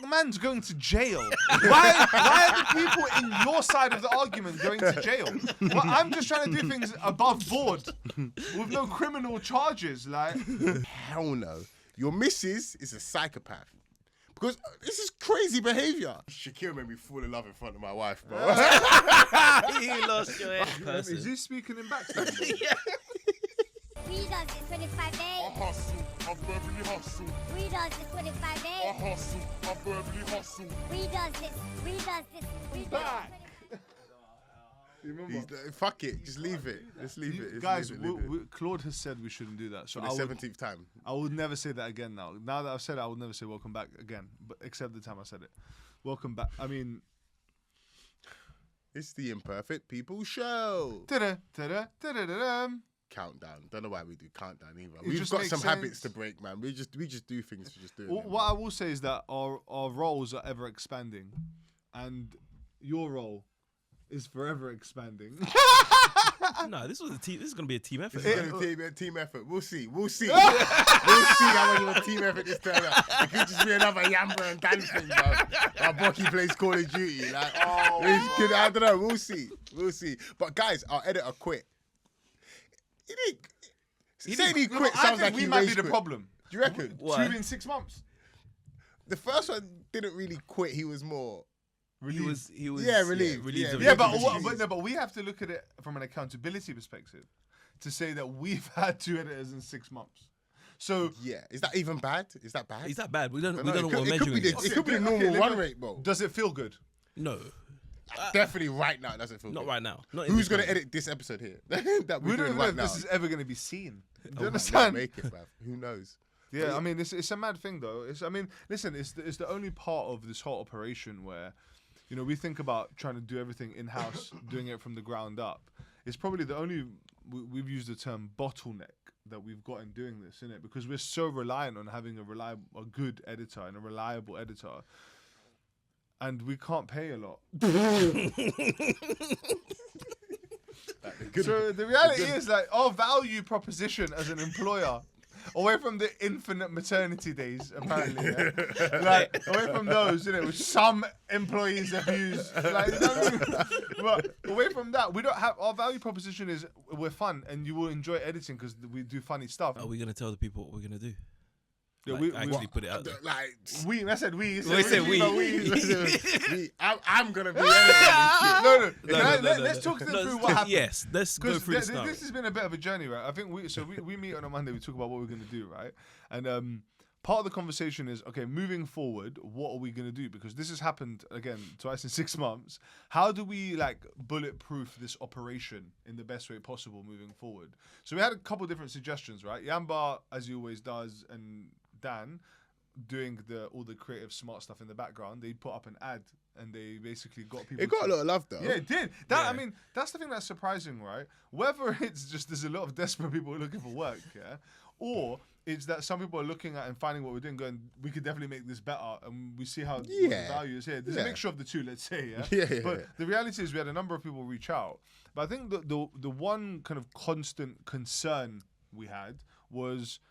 man's going to jail? Why are the people in your side of the argument going to jail? Well, I'm just trying to do things above board with no criminal charges. Like, hell no. Your missus is a psychopath. Because this is crazy behaviour. Shakira made me fall in love in front of my wife, bro. You lost your head. is he speaking in background? Yeah. We does it 25 days. I hustle, I verbally hustle. We does it 25 days. I hustle, I verbally hustle. We does this. We does this. We does Back. this. You remember? Fuck it. Just leave it. Just leave it. Just Guys, leave it. Claude has said we shouldn't do that. So For the 17th time. I would never say that again now. Now that I've said it, I would never say welcome back again. But except the time I said it. Welcome back. I mean... It's the Imperfect People Show. Countdown. Don't know why we do countdown either. We've just got makes some sense. habits to break, man. We just do things for just doing it. What I will say is that our roles are ever expanding. And your role is forever expanding. No, this was a team. This is gonna be a team effort. This is going to be a team effort. We'll see. We'll see how much of a team effort this turns out. It could just be another Yamba and Dan thing, bro. Our Bucky plays Call of Duty. Like, I don't know. We'll see. But guys, our editor quit. Saying he quit sounds like we he might be rage the quit. problem. Do you reckon? Why? 2 in 6 months. The first one didn't really quit. He was more... He was. Yeah, relieved. relieved of Yeah, it. but we have to look at it from an accountability perspective to say that we've had 2 editors in 6 months. So Yeah. Is that even bad? Is that bad? Is that bad? We don't know it what could, we're it could measuring. be against. it could be the normal run rate, bro. does it feel good? No, Definitely right now it doesn't feel not good. right now. Not in Who's this going to moment. edit this episode here? that We we're don't doing even know right if now. this is ever going to be seen. Do you Might understand? make it, bruv. Who knows? Yeah, I mean, it's a mad thing, though. Listen, it's the only part of this whole operation where, you know, we think about trying to do everything in-house, doing it from the ground up. It's probably the only, we've used the term bottleneck that we've got in doing this, innit? Because we're so reliant on having a good editor and a reliable editor. And we can't pay a lot. So the reality is, like, our value proposition as an employer, away from the infinite maternity days, apparently, yeah? Like, away from those, which some employees abuse, like, you know what I mean? But away from that, we don't have, our value proposition is we're fun and you will enjoy editing because we do funny stuff. Are we gonna tell the people what we're gonna do? Yeah, Like, we actually put it out there. Like, I said we. We said we. I'm going to be editing this shit. No. Let's talk through what happened. Yes, let's go Because through the stuff. this has been a bit of a journey, right? I think we meet on a Monday, we talk about what we're going to do, right? And part of the conversation is, okay, moving forward, what are we going to do? Because this has happened, again, twice in 6 months. How do we, like, bulletproof this operation in the best way possible moving forward? So we had a couple different suggestions, right? Yamba, as he always does, and Dan, doing all the creative smart stuff in the background. They put up an ad and they basically got people. It got a lot of love, though. Yeah, it did. I mean, that's the thing that's surprising, right? Whether it's just there's a lot of desperate people looking for work, yeah, or it's that some people are looking at and finding what we're doing, going, we could definitely make this better, and we see how what the value is here. There's a mixture of the two, let's say, yeah. But the reality is, we had a number of people reach out. But I think the one kind of constant concern we had was,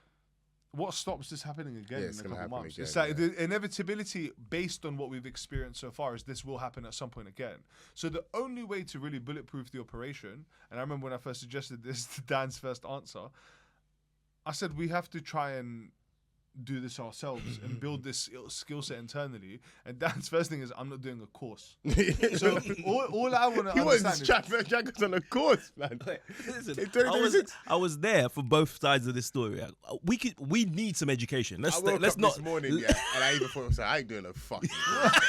what stops this happening again in a couple of months? It's like the inevitability based on what we've experienced so far is this will happen at some point again. So the only way to really bulletproof the operation, and I remember when I first suggested this to Dan's first answer, I said we have to try and do this ourselves and build this skill set internally. And Dan's first thing is, I'm not doing a course. So all I want to understand is... Jack's on a course, man. Listen, I was there for both sides of this story. We need some education. Let's not. This morning, and I even thought, I ain't doing a fucking course.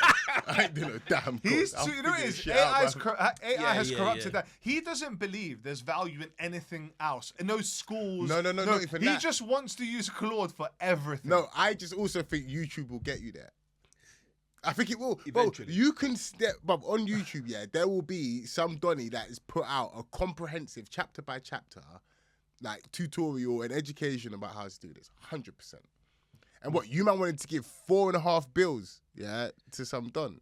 I ain't doing a damn course. You know what it is? AI has corrupted that. He doesn't believe there's value in anything else. In those schools. No, not even that. He just wants to use Claude for everything. No, I just also think YouTube will get you there. I think it will. Eventually. Bro, you can step, but on YouTube, yeah, there will be some Donny that has put out a comprehensive chapter by chapter, like tutorial and education about how to do this. 100%. And what, you man wanted to give 4.5 bills, yeah, to some Don.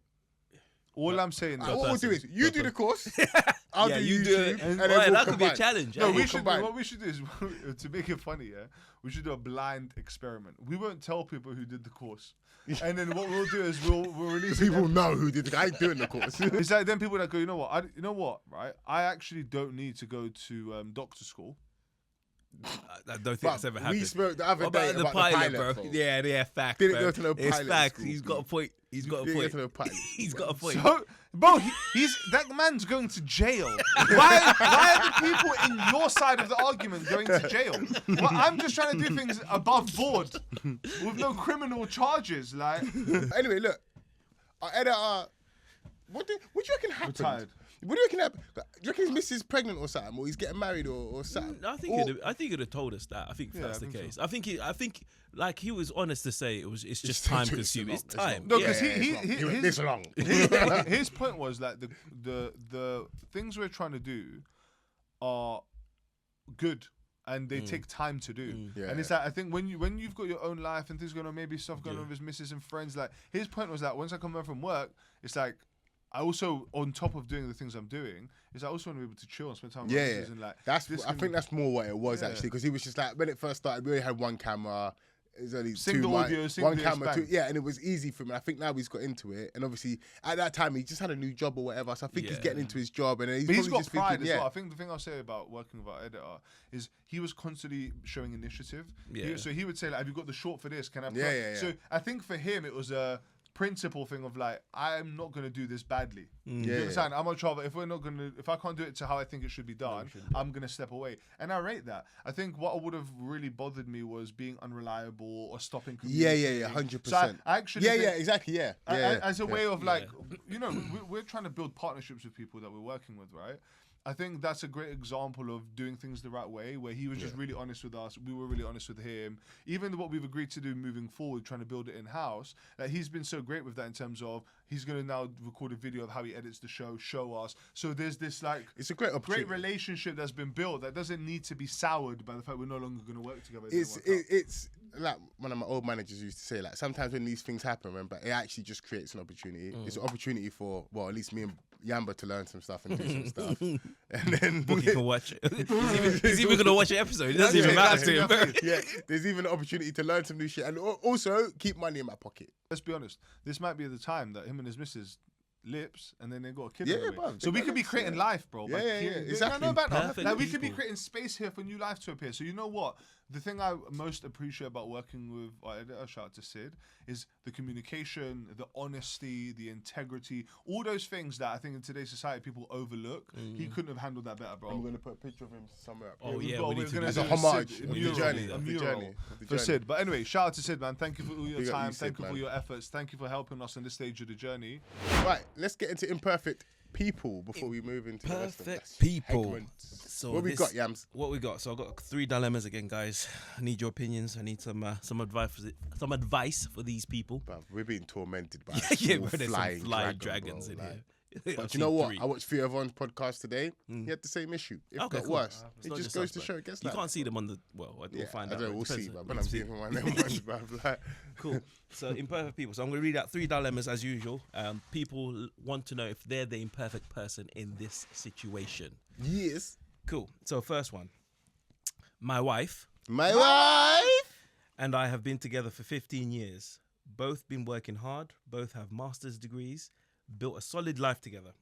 All I'm saying is, what we'll do is, you do the course, I'll do you YouTube, do it. and Right, then we'll that could be a combine. challenge. No, eh? we should. combine. What we should do is to make it funny. Yeah, we should do a blind experiment. We won't tell people who did the course, and then what we'll do is we'll release. People know who did it. I ain't doing the course. It's like then people that go, you know what, right? I actually don't need to go to doctor school. I don't think But that's ever we happened. spoke the other What day about about the pilot, bro. bro? Yeah, fact. Didn't bro. go to no It's pilot facts. school, He's got a point. He's got a Didn't point. go to no pilot He's school, got a point. So, bro, he's that man's going to jail. Why are the people in your side of the argument going to jail? Well, I'm just trying to do things above board with no criminal charges. Like, Anyway, look, our editor. What do you reckon happened? Retired. What do you reckon happened? Do you reckon his missus pregnant or something, or he's getting married or something? I think he'd have told us that. I think Yeah, that's I the think case. so. I think like he was honest to say it's just too- time it's consuming. long, It's it's time. No, Yeah. because He went his, this long. his point was like the things we're trying to do are good and they take time to do. Yeah. And it's like I think when you've got your own life and things going on, maybe stuff going on with his missus and friends. Like his point was that once I come home from work, it's like I also on top of doing the things I'm doing, is I also want to be able to chill and spend time with my missus and like I think that's more what it was Yeah. actually, because he was just like, when it first started, we only had one camera. It was only Single two audio, single one video, camera, bang. and it was easy for him. And I think now he's got into it, and obviously at that time he just had a new job or whatever. So I think he's Yeah. getting into his job, and he's But he's probably got just pride thinking, as well. I think the thing I'll say about working with our editor is he was constantly showing initiative. Yeah. So he would say, like, have you got the short for this? Can I? Yeah, yeah, yeah. So I think for him it was a principle thing of like, I'm not going to do this badly. You Yeah, understand? I'm much rather, if I can't do it to how I think it should be done, I'm going to step away. And I rate that. I think what would have really bothered me was being unreliable or stopping communicating. 100%. So I actually yeah, think, exactly, yeah. as a way of like, you know, we're trying to build partnerships with people that we're working with, right? I think that's a great example of doing things the right way, where he was just really honest with us. We were really honest with him. Even what we've agreed to do moving forward, trying to build it in-house, that he's been so great with that in terms of he's going to now record a video of how he edits the show us. So there's this like It's a great opportunity. great relationship that's been built that doesn't need to be soured by the fact we're no longer going to work together. It's like one of my old managers used to say, like, sometimes when these things happen, remember, it actually just creates an opportunity. It's an opportunity for, well, at least me and Yamba to learn some stuff and do some stuff. And then Bookie can watch it. He's even gonna watch the episode. It doesn't even matter to him. yeah, there's even an opportunity to learn some new shit and also keep money in my pocket. Let's be honest. This might be the time that him and his missus lips and then they got a kid. Yeah, on the way. bruv, So they we got could be lips, creating yeah. life, bro. by Yeah, keeping- exactly. No, but Perfect like we could be people. creating space here for new life to appear. So you know what? The thing I most appreciate about working with our editor, shout out to Sid, is the communication, the honesty, the integrity, all those things that I think in today's society people overlook. He couldn't have handled that better, bro. I'm going to put a picture of him somewhere up. Oh, We've yeah, got- we we're need to gonna do As do a that. homage Sid, of a the mural, journey, a of the mural journey, of the for journey. Sid. But anyway, shout out to Sid, man. Thank you for all your Big up time. you, Sid, Thank you for man. your efforts. Thank you for helping us in this stage of the journey. Right, let's get into Imperfect People before we move into the rest of Perfect this people. segments. So What we this- got, Yams? What we got? So I've got 3 dilemmas again, guys. I need your opinions. I need some advice for these people. Bruv, we're being tormented by Yeah, full bro, there's flying some flying dragon, dragons bro, in like. here. But I've you know seen what? 3. I watched Fear of On's podcast today. He had the same issue, if Okay, not cool. worse. It's It not just us, goes to but show it gets you like can't see them on the. Well, we'll Yeah, find I out. don't know, we'll Depends see, on- but when I'm see. giving one of them ones, bruv, like, Cool. So imperfect people. So I'm going to read out 3 dilemmas as usual. People want to know if they're the imperfect person in this situation. yes. Cool. So first one. My wife My wife. and I have been together for 15 years. Both been working hard. Both have master's degrees. Built a solid life together.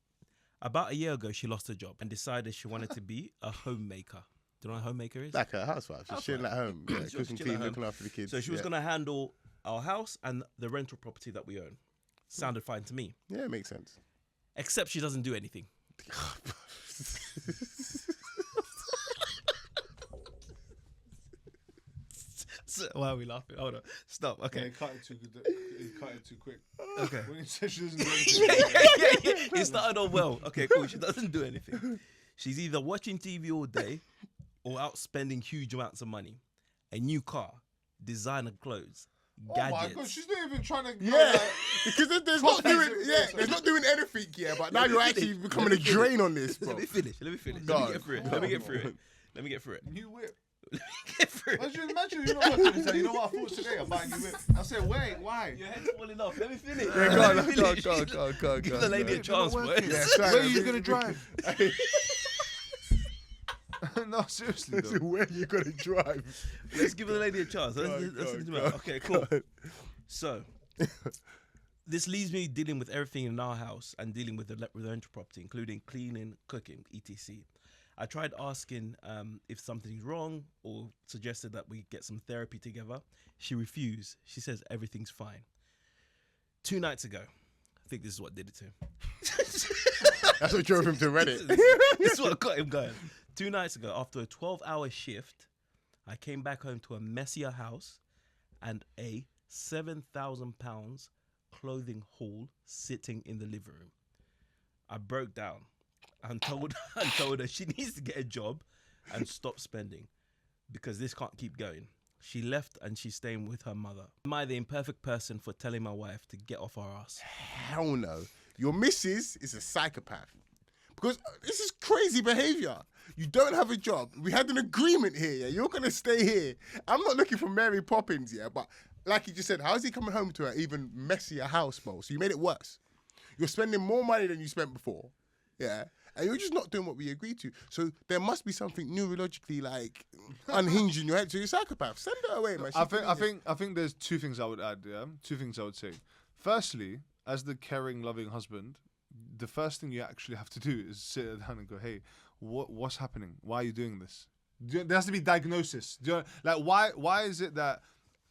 About a year ago, she lost her job and decided she wanted to be a homemaker. Do you know what a homemaker is? Like a housewife. She's chilling at home. Yeah, She's cooking, chilling at cleaning, home. looking after the kids. So she was yeah. going to handle our house and the rental property that we own. Sounded fine to me. Yeah, it makes sense. Except she doesn't do anything. Why are we laughing? Hold on. Stop. Okay. Cut it too quick. Okay. When he said she doesn't do anything. It started off well. Okay, cool. She doesn't do anything. She's either watching TV all day or out spending huge amounts of money. A new car, designer clothes, gadgets. Oh my god, she's not even trying to. Yeah, because there's not Top doing. peasant, Yeah, sorry. there's not doing anything. Yeah, but now you're actually becoming a drain on this, bro. Let me finish. Let me Go get through it. on. Let me get through it. Let me get through it. New whip. Get through it. Imagine you're not watching this. You know what I thought today? I'm buying you whip. I said, wait, why? Your head's falling off. Let me finish. Yeah, go on, go. Give the lady a chance, boy. Yeah, sorry, Where are you gonna drive? No, seriously though. Where you gonna drive? Let's give the lady a chance. Let's listen to me. Okay, cool. So, this leaves me dealing with everything in our house and dealing with the rental property, including cleaning, cooking, etc. I tried asking if something's wrong or suggested that we get some therapy together. She refused. She says everything's fine. 2 nights ago, I think this is what did it to him. That's what drove him to Reddit. This is what got him going. 2 nights ago, after a 12-hour shift, I came back home to a messier house and a £7,000 clothing haul sitting in the living room. I broke down and told her she needs to get a job and stop spending because this can't keep going. She left and she's staying with her mother. Am I the imperfect person for telling my wife to get off our ass? Hell no. Your missus is a psychopath. Because this is crazy behavior. You don't have a job. We had an agreement here, yeah? You're going to stay here. I'm not looking for Mary Poppins, yeah? But like you just said, how is he coming home to an even messier house, bro? So you made it worse. You're spending more money than you spent before, yeah? And you're just not doing what we agreed to. So there must be something neurologically like unhinged in your head. So you're a psychopath. Send her away, man. I think there's 2 things I would add. Yeah, 2 things I would say. Firstly, as the caring, loving husband, the first thing you actually have to do is sit down and go, "Hey, what's happening? Why are you doing this?" There has to be diagnosis. Why is it that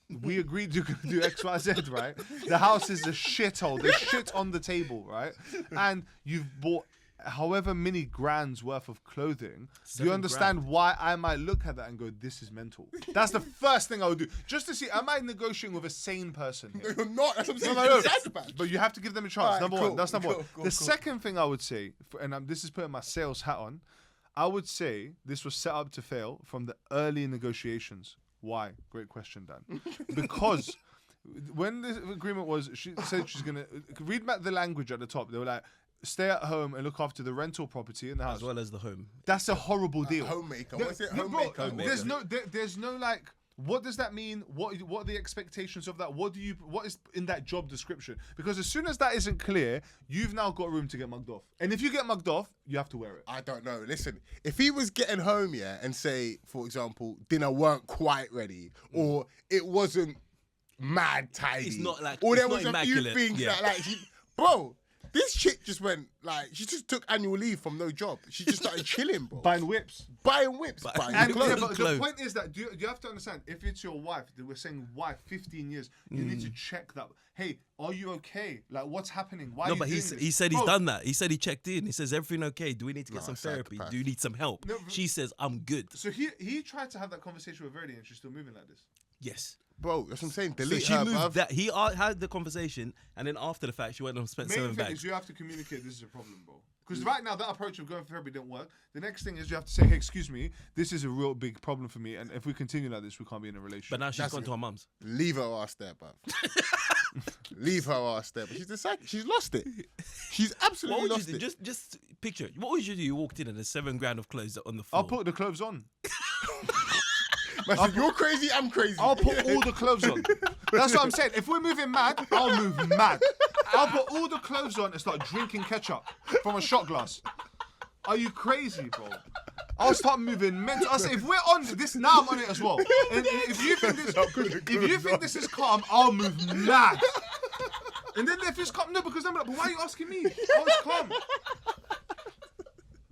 we agreed you're going to do X, Y, Z, right? The house is a shithole. There's shit on the table, right? And you've bought however many grand's worth of clothing. Do you understand why I might look at that and go, this is mental? That's the first thing I would do. Just to see, am I negotiating with a sane person here? No, you're not. That's what I'm saying. No, You're a psychopath. But you have to give them a chance. Alright, Number cool, one. That's number one. cool, The second thing I would say, and this is putting my sales hat on, I would say this was set up to fail from the early negotiations. Why? Great question, Dan. Because when the agreement was, she said she's going to read back the language at the top. They were like, stay at home and look after the rental property in the house. As well as the home. That's a horrible deal. Homemaker. No, What's it? no, bro, Homemaker. there's no like, what does that mean? What are the expectations of that? What is in that job description? Because as soon as that isn't clear, you've now got room to get mugged off. And if you get mugged off, you have to wear it. I don't know. Listen, if he was getting home, yeah, and say, for example, dinner weren't quite ready, or it wasn't mad tidy, It's not like- or there it's was not a few immaculate, things yeah. that, like, bro, this chick just went, like, she just took annual leave from no job. She just started chilling, bro. Buying whips. Buying whips, buying And clothes. but the Clothes. point is that you have to understand, if it's your wife, we're saying wife, 15 years, you need to check that. Hey, are you okay? Like, what's happening? Why are No, you but doing he this? said he's Bro, done that. He said he checked in. He says, everything okay? Do we need to get Nah, some therapy? psychopath. Do you need some help? No, She says, I'm good. So he tried to have that conversation with Verdi and she's still moving like this. Yes. Bro, that's what I'm saying. So Delete she her, moved bruv. that. He had the conversation, and then after the fact, she went and spent Main 7 thing bags. is you have to communicate this is a problem, bro. Because right now that approach of going for therapy didn't work. The next thing is you have to say, hey, excuse me, this is a real big problem for me, and if we continue like this, we can't be in a relationship. But now she's That's gone it. to her mum's. Leave her ass there, bruv. Leave her ass there. But she's lost it. She's What absolutely would you lost do? it. Just picture. What would you do? You walked in and there's 7 grand of clothes on the floor. I'll put the clothes on. Man said, you're crazy, I'm crazy. I'll put all the clothes on. That's what I'm saying. If we're moving mad, I'll move mad. I'll put all the clothes on and start drinking ketchup from a shot glass. Are you crazy, bro? I'll start moving mental. I say, if we're on this now, I'm on it as well. And if you think this is calm, I'll move mad. And then if it's calm, no, because I'm like, but why are you asking me? Oh, it's calm.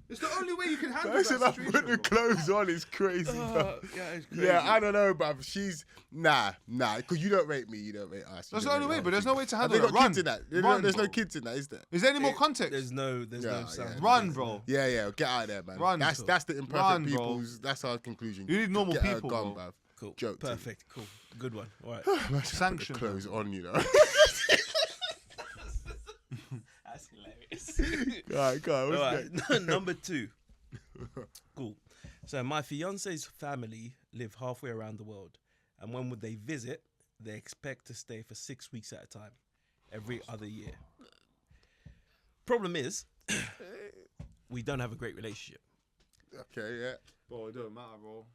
It's the only way you can handle that I said I situation. put the bro. clothes on. It's crazy, bro. Yeah, it's crazy. Yeah, I don't know, bruv. She's nah, because you don't rate me, you don't rate us. That's You the don't only rate way, other but there's no people. way to Have handle they it. got Run. kids in that? Run, There's no bro. kids in that, is there? Is there any more context? There's no Yeah, sound. yeah. Run, bro. Yeah, get out of there, man. Run, that's bro. the imperfect Run, bro. people's. That's our conclusion. You need normal Get her people, gone, bro. bruv. Cool. Joke team. Perfect. Cool. Good one. All right. Put Sanction. the clothes on, you know. That's hilarious. All right, go on. All What's right. next? Number 2. Cool. So my fiance's family live halfway around the world, and when would they visit, they expect to stay for 6 weeks at a time, every other year. Problem is, we don't have a great relationship. Okay, yeah. Bro, it don't matter, bro.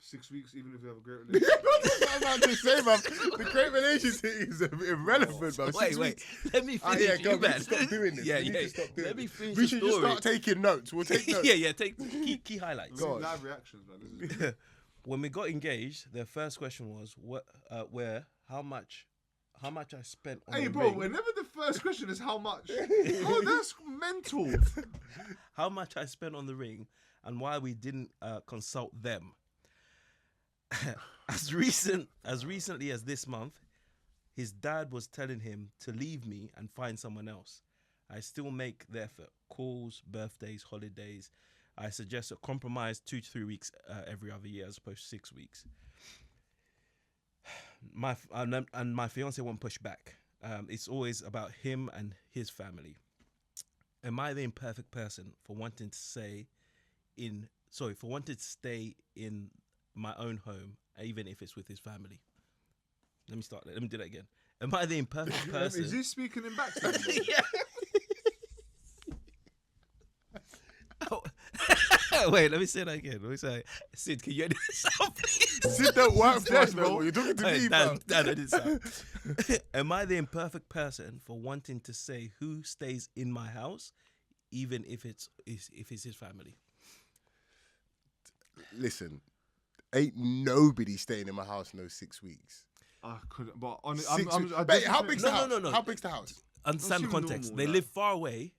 6 weeks, even if you have a great relationship. That's what I'm about to say, bruv. The great relationship is irrelevant, bruv. 6 Wait. weeks. Let me finish. Yeah, you go on, we man. need to stop doing this. Yeah, We need yeah. to stop doing Let me this. finish We the should just story. start taking notes. We'll take notes. yeah. Take key highlights. Go on. Live reactions, man. This is When we got engaged, their first question was, how much I spent on Hey, the bro, ring. whenever the first question is how much, oh, that's mental. How much I spent on the ring and why we didn't consult them. As recently as this month, his dad was telling him to leave me and find someone else. I still make the effort. Calls, birthdays, holidays. I suggest a compromise 2 to 3 weeks every other year as opposed to 6 weeks. My fiance won't push back. It's always about him and his family. Am I the imperfect person for wanting to stay in my own home, even if it's with his family? Let me do that again. Am I the imperfect person? Is he speaking in backstabbing? Yeah. Wait, let me say that again. Let me say, Sid, can you edit this out, please? Sid don't work for us, dead, bro. bro. You're talking to Hey, me, Dan, bro. I didn't say. Am I the imperfect person for wanting to say who stays in my house, even if it's his family? Listen, ain't nobody staying in my house no 6 weeks. I couldn't, but on, 6 weeks. I But how big's the No, house? no. How big's the house? Understand the seem context. normal, They that. live far away,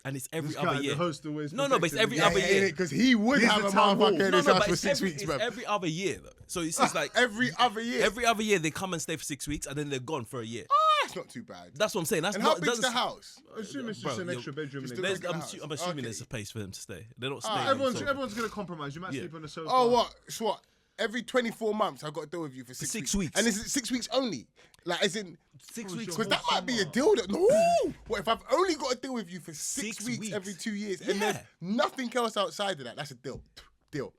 and it's every This other guy, year. the host always No, but it's protected every him. other year. Because he would He's have the a town hall. motherfucker in his house but for it's 6 weeks, it's bro. every other year, though. So it's just like Every other year. every other year they come and stay for 6 weeks, and then they're gone for a year. That's not too bad. That's what I'm saying. That's And not. how big's the doesn't- house? I assume it's Bro, just an you're- extra bedroom. just in a it. There's- regular I'm, house. I'm assuming Okay. there's a place for them to stay. They're not staying. Everyone's so- everyone's gonna compromise. You might Yeah. sleep on the sofa. Oh, what? So what? Every 24 months, I've got to deal with you for 6 6 weeks. weeks. And is it 6 weeks only? Like, as in, 6 Oh, weeks. because that whole might be a summer. deal that, no! What if I've only got to deal with you for 6 6 weeks, weeks. every 2 years, and Yeah. there's nothing else outside of that? That's a deal. Deal.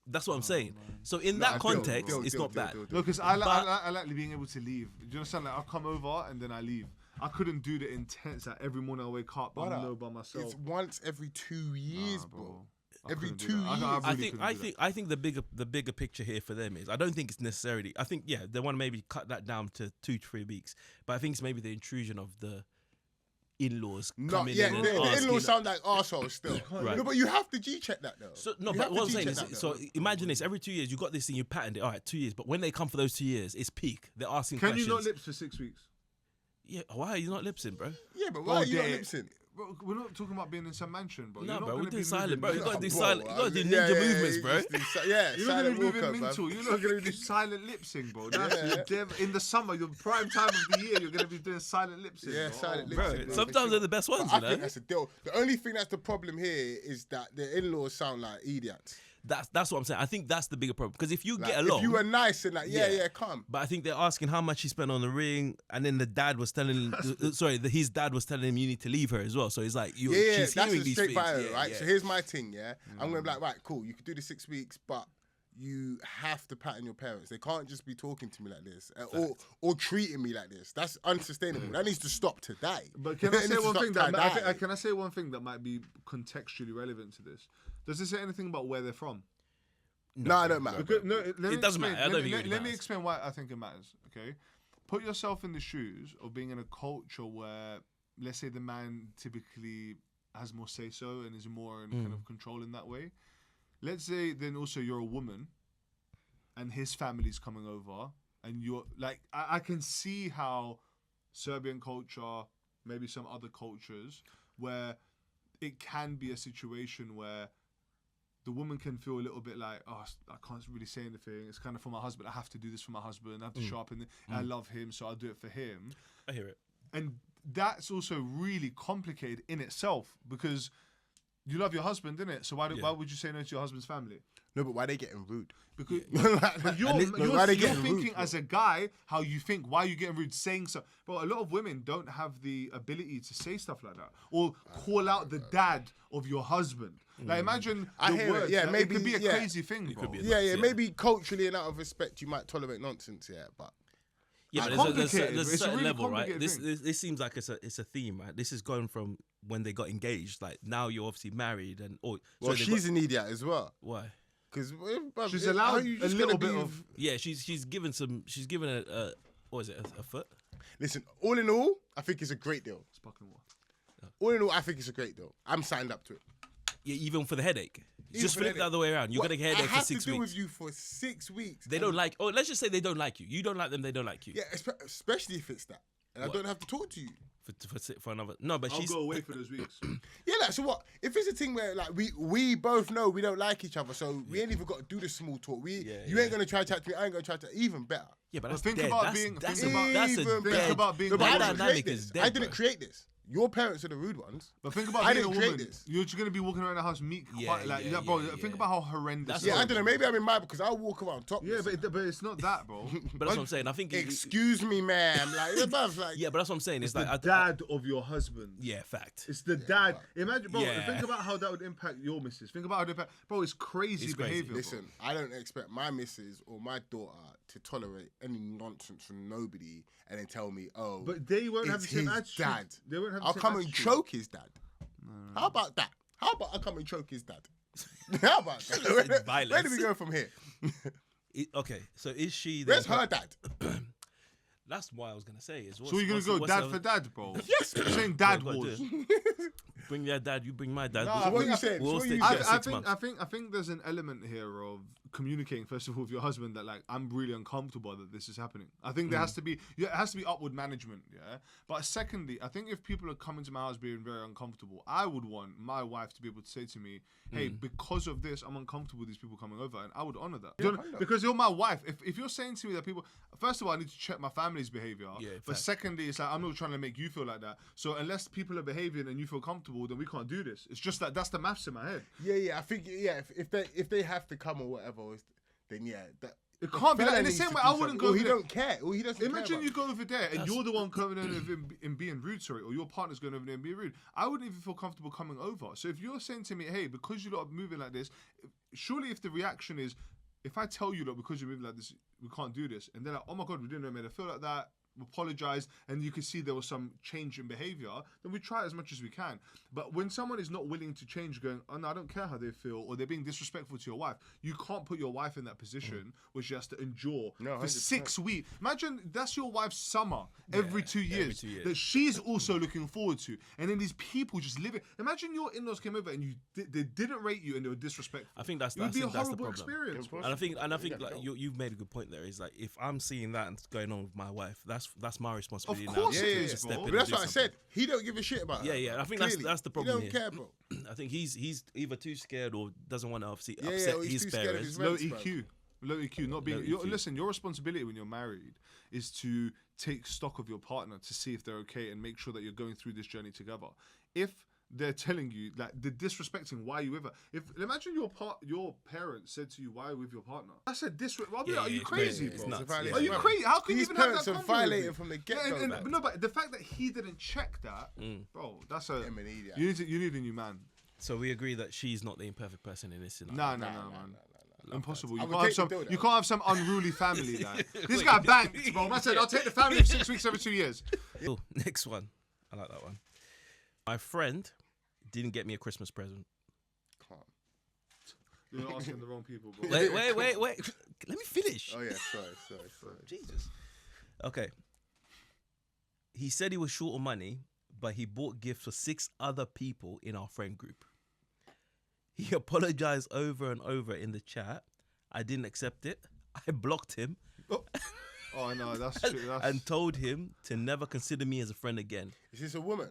That's what I'm saying. So in Nah, that deal, context, deal, it's deal, not deal, bad. deal, deal. No, because But- I like being able to leave. Do you understand? Like, I'll come over and then I leave. I couldn't do the intense. Like, every morning I wake up, I'm Brother, low by myself. It's once every 2 years, Nah, bro. I Every couldn't do 2 that. I years. really I think couldn't do that. I think the bigger picture here for them is I don't think it's necessarily. I think they want to maybe cut that down to 2 to 3 weeks, but I think it's maybe the intrusion of the in-laws No, coming yeah, in and the asking. in-laws sound like arseholes still. Right. No, but you have to G-check that, though. So no, You but have what to I'm saying G-check is, that, so though. imagine this: every 2 years, you got this thing, you patented it. All right, 2 years, but when they come for those 2 years, it's peak. They're asking Can questions. you not lips for 6 weeks? Yeah, why are you not lip-sync, bro? Yeah, but why are you not yeah. lip-sync? Bro, we're not talking about being in some mansion, bro. No, You're not bro, we're gonna doing be silent, moving bro. You mints. gotta do Bro, silent. You gotta do yeah, ninja yeah, movements, you bro. just do yeah, You're not silent gonna be walker, moving bruv. mental. You're not gonna do silent lip sync, bro. That's Yeah. in the summer, your prime time of the year. You're gonna be doing silent lip sync. Yeah, bro. silent lip Bro, sync, bro. sometimes they're the best ones, I you know. think that's a deal. The only thing that's the problem here is that the in-laws sound like idiots. That's what I'm saying. I think that's the bigger problem because if you Like, get along, if you were nice and like, Yeah. yeah, come. but I think they're asking how much he spent on the ring, and then the dad was telling, his dad was telling him you need to leave her as well. So he's like, Yeah, she's that's hearing a these straight things, fire, yeah, right? yeah. So here's my thing, yeah. I'm gonna be like, right, cool. You could do the 6 weeks, but you have to pattern your parents. They can't just be talking to me like this or treating me like this. That's unsustainable. That needs to stop today. But can I It say needs to one stop thing that today. can I say one thing that might be contextually relevant to this? Does it say anything about where they're from? No, it don't matter. Because, no, let me doesn't explain- matter. I don't Let, think it let, really let me matters. explain why I think it matters. Okay, put yourself in the shoes of being in a culture where, let's say, the man typically has more say so and is more in kind of control in that way. Let's say then also you're a woman, and his family's coming over, and you're like, I can see how Serbian culture, maybe some other cultures, where it can be a situation where the woman can feel a little bit like, oh, I can't really say anything. It's kind of for my husband. I have to do this for my husband. I have to show up, and I love him, so I'll do it for him. I hear it. And that's also really complicated in itself because you love your husband, innit? So why would you say no to your husband's family? No, but why are they getting rude? Because But but you're why they getting thinking rude, as a guy how you think. Why are you getting rude saying so? But a lot of women don't have the ability to say stuff like that or call out the dad of your husband. Like imagine I the hear it. words. Yeah, like, maybe- it could be a yeah. crazy thing, bro. could be a- Yeah, Yeah. maybe culturally and out of respect, you might tolerate nonsense, yeah, but Yeah, It's but there's a complicated. It's a certain really level, right? complicated thing. This seems like it's a theme, right? This is going from when they got engaged. Like now you're obviously married, and well, sorry, she's an idiot as well. why? Because She's allowed a little bit of. Yeah, she's given a what is it, a foot? Listen, all in all, I think it's a great deal. Sparkling water. All in all, I think it's a great deal. I'm signed up to it. Yeah, even for the headache. Even Just for flip the the other way around. You're gonna get a headache I for have 6 to deal weeks. with you for 6 weeks. They don't like. Oh, let's just say they don't like you. You don't like them. They don't like you. Yeah, especially if it's that, and What? I don't have to talk to you. For another. No, but I'll she's. go away for those weeks. Yeah, like so what? If it's a thing where like we both know we don't like each other, so we ain't even got to do the small talk. You ain't gonna try to chat to me. I ain't gonna try to. Even better. Yeah, but But that's think dead. about that's, being- that's think a, about- that's a Even dead. Think about being No, but I that didn't dynamic create is this. dead. I didn't bro. create this. Your parents are the rude ones. But think about I being a didn't create woman. this. You're just gonna be walking around the house meek, Yeah, quiet, like yeah, bro. yeah, Think yeah. about how horrendous. That's it Yeah, I is. don't know. Maybe I'm in my because I'll walk around topless. Yeah, but it's not that, bro. But that's what I'm saying. I think. Excuse me, ma'am. Like, bruv, like Yeah, but that's what I'm saying. It's the like dad of your husband. Yeah, fact. It's the dad. Imagine, bro. Yeah. Think about how that would impact your missus. Think about how it impact, bro. It's crazy It's crazy. behavior. Listen, I don't expect my missus or my daughter to tolerate any nonsense from nobody and then tell me, oh, But they won't have the it's same his attitude. dad. They won't have the I'll same come and attitude. choke his dad. How about that? How about I come and choke his dad? How about that? Where do we go from here? Okay, so is she? Where's her dad? That's what I was gonna say. Is So you're gonna go dad for dad, bro? Yes. You're saying dad What wars. Bring your dad. You bring my dad. Nah, We'll- what you saying? We'll So stay you together saying? 6 months. I think there's an element here of communicating first of all with your husband that like I'm really uncomfortable that this is happening. I think there has to be it has to be upward management, yeah. But secondly, I think if people are coming to my house being very uncomfortable, I would want my wife to be able to say to me, "Hey, because of this, I'm uncomfortable with these people coming over," and I would honor that. Because you're my wife. If you're saying to me that people, first of all, I need to check my family's behavior. Yeah, but fact. secondly, it's like I'm not trying to make you feel like that. So unless people are behaving and you feel comfortable, then we can't do this. It's just that that's the maths in my head. Yeah. I think if they have to come or whatever, then that. It can't be fella that. In the needs same to way, do I wouldn't something. go. Or over he there. don't care. Or he doesn't. Imagine care you about go over there and you're the one coming in and being rude, sorry, or your partner's going over there and being rude. I wouldn't even feel comfortable coming over. So if you're saying to me, hey, because you're not moving like this, surely if the reaction is, if I tell you that because you're moving like this, we can't do this, and they're like, oh my God, we didn't know, made I feel like that, apologize, and you can see there was some change in behavior, then we try as much as we can. But when someone is not willing to change, going, oh no, I don't care how they feel, or they're being disrespectful to your wife, you can't put your wife in that position where she has to endure No, for 100%. 6 weeks. Imagine that's your wife's summer every 2 years, 2 years. that she's also looking forward to, and then these people just living. Imagine your in-laws came over and they didn't rate you and they were disrespectful. I think that's It would be a that's the horrible problem. experience. bro. And I think like you've made a good point there. Is like if I'm seeing that and it's going on with my wife, that's my responsibility. Of course now it to is, step bro. in But and that's do what I something. said. He don't give a shit about Yeah, her. yeah. I think Clearly. that's the problem. He don't here. care, bro. I think he's either too scared or doesn't want to obviously Yeah, upset or he's his too scared of parents. his Low Rents, bro. EQ. Low EQ. Not being. Low Your, EQ. listen, your responsibility when you're married is to take stock of your partner to see if they're okay and make sure that you're going through this journey together. If they're telling you like they're disrespecting why you with her. If imagine your parents said to you, "Why are you with your partner?" I said, "Are Yeah, you it's crazy, crazy. bro? It's nuts. It's Are you Bro, crazy? How can you his even have parents that are convo with violating me? from the Yeah, get-go, and- man. no, but the fact that he didn't check that, bro, that's a Him and Idiot. you need a new man. So we agree that she's not the imperfect person in this scenario. No, Nah, man. Impossible. I You would can't have take some. the deal, You though. can't have some unruly family. Like this guy banked, bro. I said I'll take the family for 6 weeks every 2 years. Oh, next one. I like that one. My friend didn't get me a Christmas present. Calm. You're not asking the wrong people, bro. Wait. Let me finish. Oh yeah, sorry. Jesus. Okay. He said he was short of money, but he bought gifts for 6 other people in our friend group. He apologized over and over in the chat. I didn't accept it. I blocked him Oh no, that's true. That's... and told him to never consider me as a friend again. Is this a woman?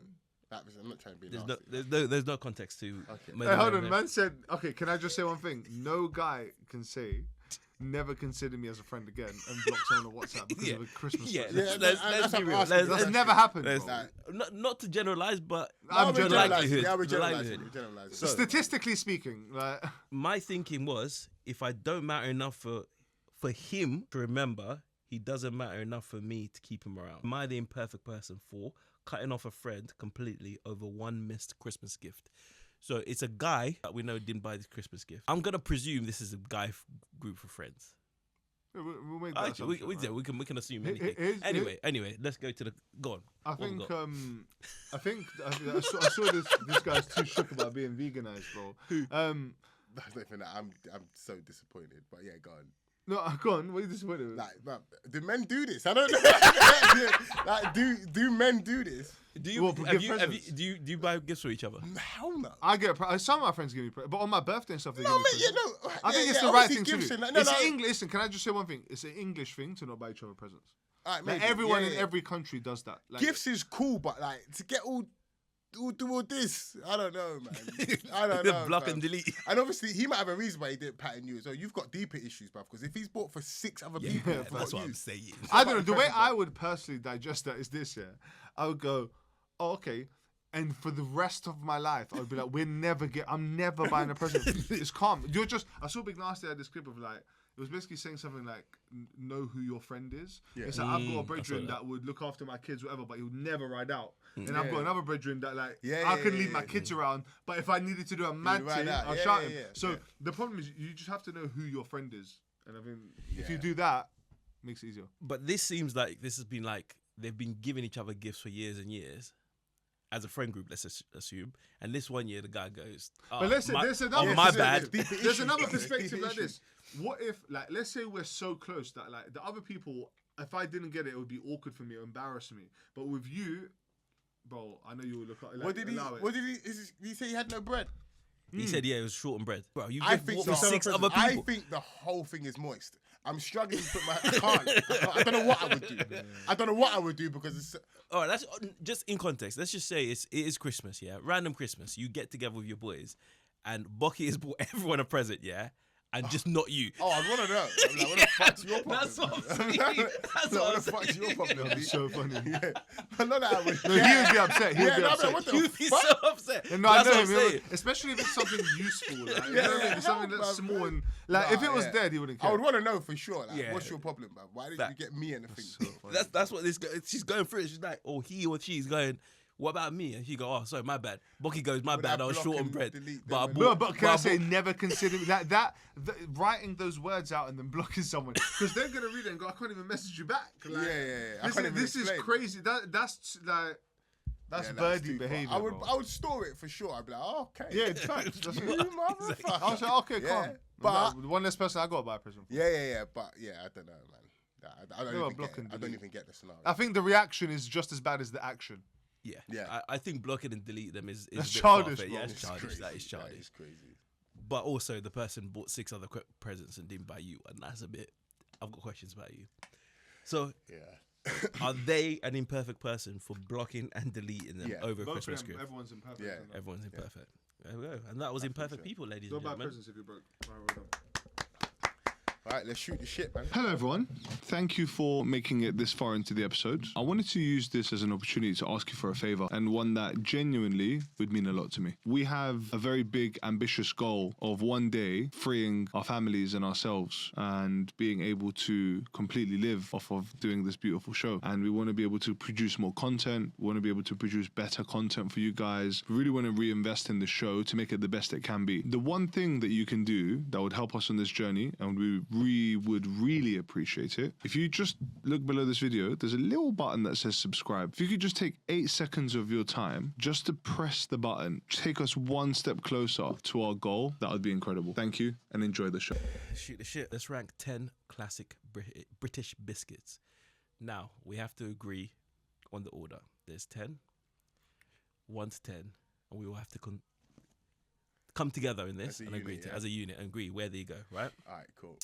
I'm not trying to be There's nasty. there's no context to. Okay. Hey, hold on, man said. Okay, can I just say one thing? No guy can say, "Never consider me as a friend again," and block someone on WhatsApp because of a Christmas. Yeah, present. let's that's be what real. I'm asking. That's never happened. Let's- Bro. not to generalize, but I'm we're generalizing. generalizing. Yeah, we're The generalizing. livelihood. We're generalizing. So- Statistically speaking, like my thinking was, if I don't matter enough for him to remember, he doesn't matter enough for me to keep him around. Am I the imperfect person for cutting off a friend completely over one missed Christmas gift? So it's a guy that we know didn't buy this Christmas gift. I'm gonna presume this is a guy group for friends. we'll make that Actually, assumption, right? we can assume It- anything. it- Anyway, let's go to the go on. I What we think got? I saw this guy's too shook about being veganized, bro. That's nothing that I'm so disappointed. But yeah, go on. No, go on. What are you disappointed with? Like, man, do men do this? I don't know. Like, do men do this? Do you, Well, have give you, presents. do you buy gifts for each other? Hell no. I get some of my friends give me presents, but on my birthday and stuff, they No, give me man, presents. no. I think yeah, it's the yeah, right obviously thing to gifts do. and that- no, It's no. English. Listen, can I just say one thing? It's an English thing to not buy each other presents. All right, Like, maybe. everyone Yeah, in yeah. every country does that. Like, Gifts is cool, but like to get do all this, I don't know, man. I don't know. Block fam. and delete. And obviously, he might have a reason why he didn't pattern you as well. You've got deeper issues, bruv. Because if he's bought for 6 other people, yeah, and That's forgot what you, I'm saying. I don't know. The way I would personally digest that is this, yeah. I would go, oh, okay. And for the rest of my life, I would be like, I'm never buying a present. It's calm. I saw Big Nasty had this clip of like, it was basically saying something like, know who your friend is. Yeah. It's like, I've got a I saw brethren that. that would look after my kids, whatever, but he would never ride out. And I've got another brethren that like, Yeah, I yeah, can yeah, leave my yeah. kids around, but if I needed to do a mad ride thing, out. I'll Yeah, shout yeah, him. yeah, So yeah. the problem is you just have to know who your friend is. And I think if you Yeah. do that, it makes it easier. But this seems like this has been like they've been giving each other gifts for years and years. As a friend group, let's assume. And this one year, the guy goes, oh, But listen, there's another. my there's- bad. There's another perspective like this. What if, like, let's say we're so close that, like, the other people, if I didn't get it, it would be awkward for me, or embarrass me. But with you, bro, I know you would look like. What did he? allow it. What did he? Did he say he had no bread? He said, yeah, it was short on bread. Bro, you I just think bought so. for 6 other people. I think the whole thing is moist. I'm struggling to put my. I can't. I don't know what I would do. I don't know what I would do because it's. All right, that's just in context. Let's just say it is Christmas, yeah? Random Christmas. You get together with your boys, and Bucky has bought everyone a present, yeah? And just not you. Oh, I want to know. I'm like, what the fuck's your problem? That's what I'm saying. That's No, what I'm what the fuck's saying. your problem? That'd be so funny. Yeah. I know that I would. No, he would be upset. He would be no, upset. man, what the You'd be fuck? so upset. No, I That's know what I'm him, saying. especially if it's something useful. Like, you know what I mean? yeah, It's something help, that's man. small and like Nah, if it was yeah. dead, he wouldn't care. I would want to know for sure. Like, Yeah. what's your problem, man? Why did That- you get me anything? So funny. That's what this guy, she's going through it. She's like, oh, he or she's going, what about me? And she go, oh, sorry, my bad. Bucky goes, my Would bad, I I was block short on and bread. delete But I them? bought, But can I say bought- never consider writing those words out and then blocking someone because they're gonna read it and go, I can't even message you back. Like, Yeah. I can't even this is explain. crazy. That's like that's Yeah, birdie too far. behavior. I would store it for sure. I'd be like, oh, okay. Yeah, facts. That's You it. motherfucker. I was like, okay, Yeah, calm. but- But one less person I got to buy a present for. Yeah. But yeah, I don't know, man. I They don't were even blocking get it. I don't delete. even get the scenario. I think the reaction is just as bad as the action. Yeah. I think blocking and delete them is That's a bit childish, far-fetched. bro. Yeah, it's It's childish. crazy. That is That childish. is crazy. But also, the person bought 6 other presents and didn't buy you, and that's a bit. I've got questions about you. So, Yeah. are they an imperfect person for blocking and deleting them Yeah. over Both Christmas of them, period? everyone's imperfect. Yeah. isn't it? Everyone's imperfect. There we go, and that was imperfect so. people, ladies Don't and buy gentlemen. presents if you're broke. Right, well done. All right, let's shoot the shit, man. Hello, everyone. Thank you for making it this far into the episode. I wanted to use this as an opportunity to ask you for a favor, and one that genuinely would mean a lot to me. We have a very big, ambitious goal of one day freeing our families and ourselves and being able to completely live off of doing this beautiful show. And we want to be able to produce more content. We want to be able to produce better content for you guys. We really want to reinvest in the show to make it the best it can be. The one thing that you can do that would help us on this journey, and we would really appreciate it, if you just look below this video, there's a little button that says subscribe. If you could just take 8 seconds of your time just to press the button, take us one step closer to our goal, that would be incredible. Thank you and enjoy the show. Shoot the shit. Let's rank 10 classic British biscuits. Now, we have to agree on the order. There's 10, 1 to 10, and we will have to come together in this As a and agree unit, to, yeah. as a unit and agree where they go, right? All right, cool.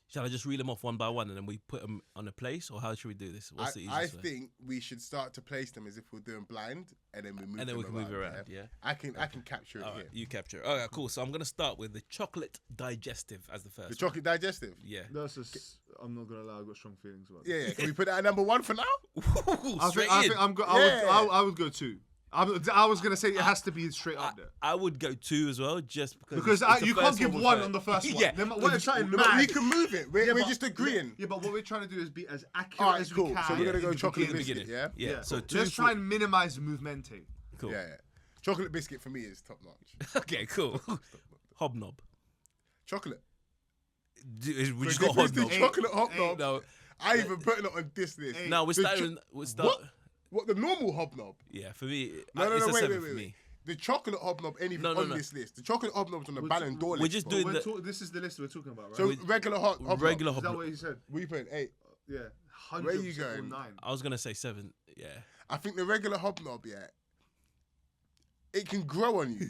Shall I just reel them off one by one and then we put them on a place, or how should we do this? What's the I easiest way? think we should start to place them as if we're doing blind, and then we move. And then them we can move around, yeah? I can capture it All here. right, you capture it. All right, cool. So I'm going to start with the Chocolate Digestive as the first The chocolate digestive. Yeah. That's just, I'm not gonna lie, I've got strong feelings about Yeah. Can we put that at number 1 for now? Straight I in. think I'm Yeah. I would go 2. I was gonna say it has to be straight up there. I would go 2 as well, just because Because it's the you can't first give was 1 hurt. on the first one. Yeah. We're trying No, but mad. we can move it. We're but- just agreeing. Yeah, but what we're trying to do is be as accurate All right, as cool. we can. So we're gonna go in the chocolate beginning. biscuit. Yeah. Yeah. So 2 Let's try and minimize movemente. Cool. Yeah. Chocolate biscuit for me is top notch. Okay, cool. Hobnob. Chocolate. We just For got this is the hobnob. chocolate hobnob. No, I even put it on this list. no, we're The starting. We'll start. What the normal hobnob? Yeah, for me, No, it's a wait, 7 wait, for wait. me. the chocolate hobnob anything No, on no. this list. The chocolate hobnob's on the We're Ballon d'Or we're list. just bro. doing This is the list we're talking about, right? So regular hobnob. regular is that hobnob. what he said? We put 8. Yeah. 100% Where you going? 9. I was gonna say 7. Yeah. I think the regular hobnob, yeah, it can grow on you.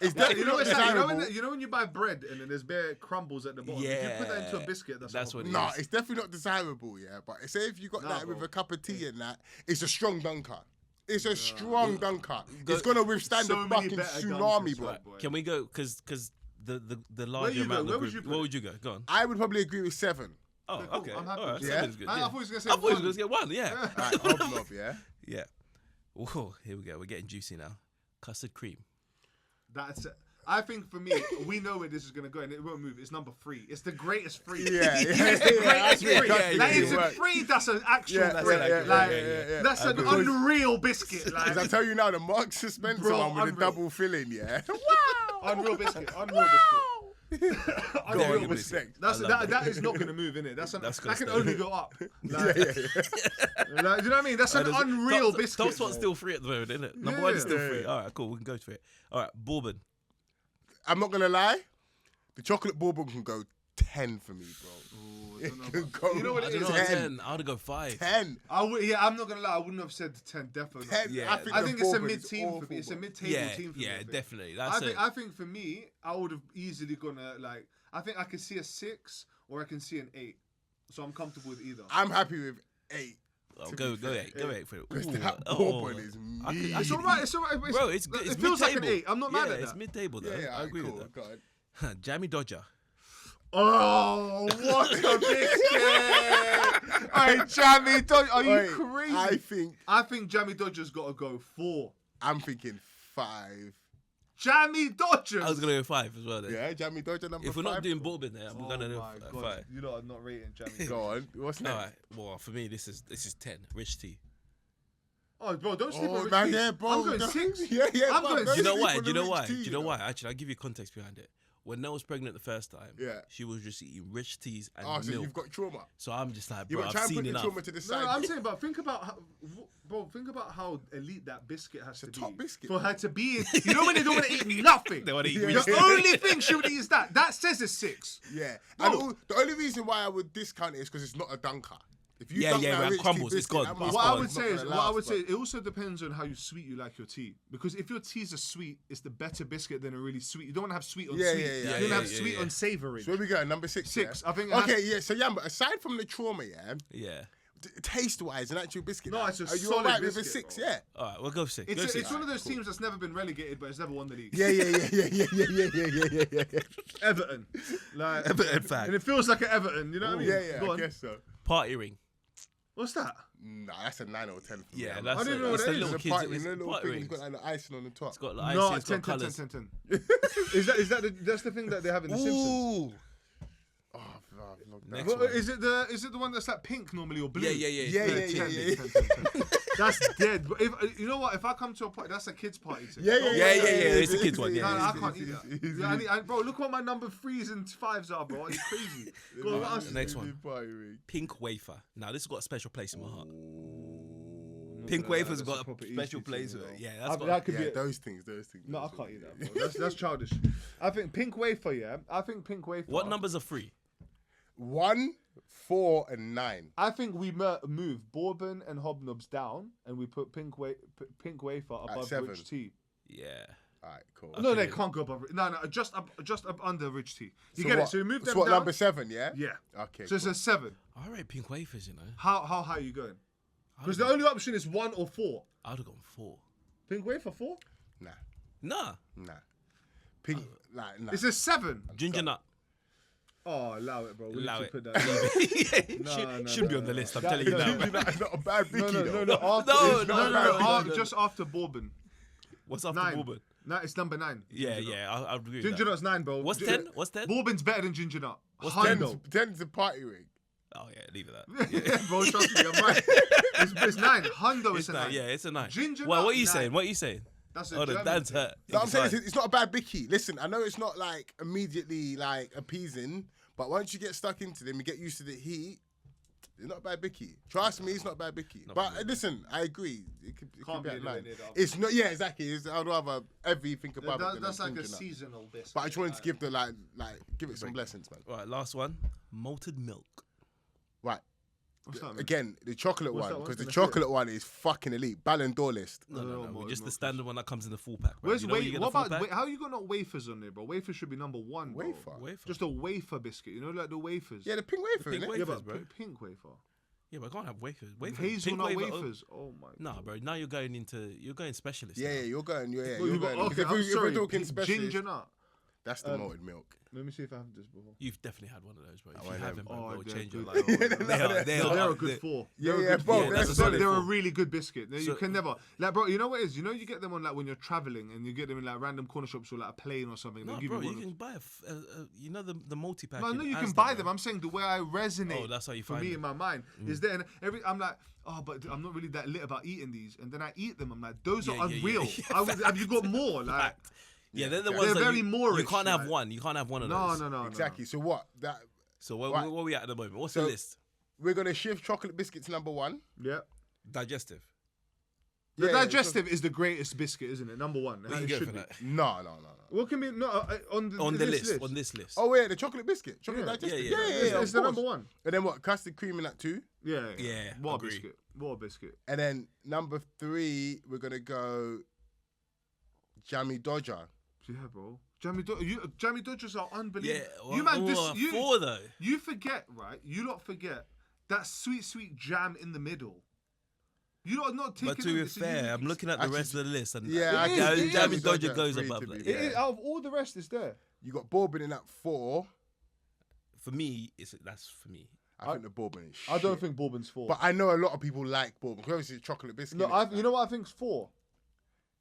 It's Yeah, definitely you know, not it's like, desirable. you know when you buy bread and then there's bare crumbles at the bottom. If you put that into a Yeah, biscuit, that's that's a what hobnob. it No, is. it's definitely not desirable, yeah. But say if you got Nah, that with bro. a cup of tea and that, it's a strong dunker. It's a strong dunker. It's gonna withstand So the many fucking better tsunami, dunkers, bro. right, boy. Can we go? Because the larger you go? amount Where of would the you group. put Where it? would you go? Go on. I would probably agree with 7. Oh, cool. okay. I'm happy All right, with that. 7's good. I yeah. thought he was gonna say I thought he was one. gonna get 1. Yeah. Right, hobnob, yeah. Yeah. Whoa, here we go. We're getting juicy now. Custard cream. That's. I think for me, we know where this is gonna go, and it won't move. It's number 3. It's the greatest 3. Yeah, It's the greatest yeah, 3. yeah, That yeah, is yeah. a 3. That's an actual Yeah, 3. yeah, yeah, Like, yeah. that's an Because- unreal biscuit. Because I Like, tell you now, the Marks and Spencer Bro, one with the unreal. double filling, yeah. unreal biscuit. Unreal biscuit. Go Unreal on, biscuit. respect. That's I love that is not gonna move, innit? That's That's that gonna can stay. only go up. Like, Yeah, yeah, yeah. like, do you know what I mean? That's an unreal biscuit. Top spot's bro. still free at the moment, isn't it? Number 1 is still Yeah, free. yeah. All right, cool. We can go to it. All right, bourbon. I'm not gonna lie, the chocolate bourbon can go 10 for me, bro. Ooh, I It don't know can about- go You know what I it don't is? know. 10. 10. I would go 5. 10. I'm not gonna lie. I wouldn't have said 10. Definitely. 10. Yeah, I I the think it's a bourbon is mid-team for awful, me. It's a bro. mid-table Yeah, team for me. I yeah, think. definitely. That's it. I think for me, I would have easily gonna like. I think I can see a 6 or I can see an 8. So I'm comfortable with either. I'm happy with 8. Oh, to go be fair. 8. Go 8 for it. Because Ooh, that oh. bourbon is I could- mean. I It's could- alright. It's alright. Bro, it's good. It It's feels like an mid-table. 8. I'm not mad Yeah, at it's that. mid-table though. Yeah, I agree cool. with that. God. Jammy Dodger. Oh, what a biscuit! Hey, Jammy Dodger, are you Wait, crazy? I think Jammy Dodger's got to go 4. I'm thinking 5. Jammy Dodgers. I was gonna go 5 as well. Then. Yeah, Jammy Dodger number 5. If we're not doing bourbon, then I'm Oh gonna do my God, 5. you lot are not rating Jammy. Go on. What's All next? right. Well, for me, this is 10. Rich tea. Oh, bro, don't sleep Oh, on Rich man, Tea. yeah, bro. I'm going 6. Yeah, yeah. I'm bro, going don't Do you know sleep why? on Do you the know rich why? tea, Do you know know? why? Actually, I'll give you context behind it. When Nell was pregnant the first time, Yeah. she was just eating rich teas and Oh, so milk. you've got trauma. So I'm just like, You bro, want I've to try and seen put your enough. trauma to the side. No, I'm saying, but think about how elite that biscuit has to be. top biscuit, For her to be, you know when they don't want to eat nothing. They wanna eat The rich tea. only thing she would eat is that. That says it's 6. Yeah. Bro. And the only reason why I would discount it is because it's not a dunker. If you Yeah, dunk yeah, that man, rich tea crumbles, it's biscuit, gone. that It's What gone. I motherfucker's would say not is, gonna what I last, would say, bro. it also depends on how sweet you like your tea. Because if your teas are sweet, it's the better biscuit than a really sweet. You don't want to have sweet on Yeah, sweet. yeah, yeah, You yeah, want to have yeah, sweet yeah. on savoury. So where we go? Number 6. 6. Yeah? I think. it has- Okay, yeah. So yeah, but aside from the trauma, yeah, Yeah. taste-wise, an actual biscuit. No, now, it's a are you solid alright with a biscuit, 6? bro. Yeah. All right, we'll go 6. It's, Go a, 6. it's one of those teams that's never been relegated, but it's never won the league. Yeah, yeah. Everton, like Everton fan. and it feels like an Everton. You know what I mean? Yeah, Go I on. guess so. Party ring. What's that? Nah, that's a 9 or 10 for me. Yeah, I'm that's not- I didn't know it's what the it is. little It's a kids. party, It's you know, little party thing, rings. it's got like the icing on the top. It's got like No, icing, it's got 10, colours. 10. Is that that's the thing that they have in The Simpsons? Ooh. Oh, no, Next Well, one. is it the one that's like pink normally or blue? Yeah. Yeah, 10. That's dead. But if you know what, if I come to a party, that's a kids' party. Thing. Yeah. It's a kid's one, No, yeah. no, I can't eat that. Yeah, bro, look what my number 3s and 5s are, bro. Are you crazy? Go on, what else? The next one. Party ring. Pink wafer. Now this has got a special place in my heart. No, Pink wafer's that's got proper a special Eastie place. thing, bro. Yeah, that's got. That could Yeah, be. those things. No, I can't eat that, bro. That's childish. I think pink wafer. Yeah, I think pink wafer. What numbers are free? 1, 4, and 9. I think we move bourbon and hobnobs down, and we put pink wafer above 7. rich tea. Yeah. All right, cool. No, they Okay. can't go above. No, just up under rich tea. You So get what? it? So we move them So what, down. number 7, yeah? Yeah. Okay. So it's a 7. I rate pink wafers, you know. How high are you going? I'd Because have the only option is 1 or 4. I'd have gone 4. Pink wafer 4. Nah. Pink, like, nah. It's a 7. Ginger nut. Oh, allow it, bro. We Allow need it. to put that. Yeah, No, shouldn't be no, on the no. list. I'm That- telling you that- now. Ginger nut is not a bad Vicky, No, though. no. After, No, it's no, not- no, no, no. Just after bourbon. What's after 9. bourbon? No, it's number 9. Yeah, Ginger nut. yeah. I'll agree with Ginger that. nut's 9, bro. What's Gi- 10? What's 10? Bourbon's better than ginger nut. What's Hundo. 10's a party ring. Oh yeah, leave it that. Yeah, bro, trust me, I'm right. It's 9. Hundo It's is a 9. 9. Yeah, it's a 9. Ginger Well, nut, what are you 9. saying? What are you saying? That's a Oh, the German dad's thing. hurt. No, I'm saying Inside. it's not a bad Vicky. Listen, I know it's not like immediately like appeasing, but once you get stuck into them, you get used to the heat. It's not bad Bicky. Trust me, it's not bad Bicky. Not But bad. listen, I agree. It could Can't be be at anywhere 9. near the other. It's not. Yeah, exactly. I'd rather everything above it. That's than like a ginger nut. seasonal biscuit. But I just wanted to give the give it some blessings, man. Right, last one. Malted milk. Right. What's that, man? Again, the chocolate What's one, that one? because the Gonna chocolate one is fucking elite. Ballon d'Or list. No, malted just the milk. standard one that comes in the full pack. Bro. Where's You know when you wait? get What the full about pack? how you got not wafers on there, bro? Wafers should be number 1. Bro. Wafer. Wafer. Just a wafer biscuit. You know, like the wafers. Yeah, the pink wafer, pink innit? wafer. yeah, wafers, but bro. pink wafer. Yeah, but I can't have wafers. Wafers. Hazelnut Pink wafer- wafers. Oh my. Nah, bro. Now you're going specialist. Yeah, now. yeah, you're going. Yeah, Well, you're you got- going. okay, if, I'm we, sorry. if we're talking specialist, Ginger nut. that's the malted milk. Let me see if I have this before. You've definitely had one of those, bro. If I you have. haven't, bro, Oh, it'll they're change your good. life. Yeah, They They're are a good 4. Yeah, They're a yeah, good bro, four. that's They're a solid they're a four. really good biscuit. You So- can never like, bro. You know what it is? You know you get them on like when you're traveling and you get them in like random corner shops or like a plane or something. No, They'll give bro, you you one. can buy you know the multi-pack. No, in no, you can Asda, buy bro. them. I'm saying the way I resonate. Oh, that's how you for find me it. in my mind is there. And I'm like, oh, but I'm not really that lit about eating these. And then I eat them. I'm like, those Yeah, are yeah, unreal. yeah. Have you got more? Like, Fact. Yeah, they're the They're ones that very you Moorish, can't have like- one. You can't have one of no, those. no. Exactly. So what? That So where Right. are we at the moment? What's So- the list? we're gonna shift chocolate biscuits number 1. Yeah. Digestive. The Yeah, yeah, digestive is the greatest biscuit, isn't it? Number 1. We can It go should for be. that. No. What can be on On the this list. On this list. Oh yeah, the chocolate biscuit, chocolate Yeah. digestive. Yeah, Yeah, yeah, yeah, It's, of it's the course. number 1. And then what? Custard cream in that too. Yeah. Yeah, What a agree. biscuit. What a biscuit. And then number 3, we're gonna go Jammy Dodger. Yeah, bro. Jammy Dodgers are unbelievable. Yeah. you man, four though. you forget, right? You lot forget that sweet jam in the middle. You lot are not taking. But to be fair, I'm looking at the Actually, rest of the list, and yeah, It is, it is. Jammy Jammy Dodger Dodger goes free above to be that. fair. Out of all the rest, is there. You got bourbon in at 4. For me, that's for me. I think the bourbon is shit. I don't think bourbon's 4. But I know a lot of people like bourbon. Because obviously it's chocolate biscuit. no, innit? you know what I think's 4.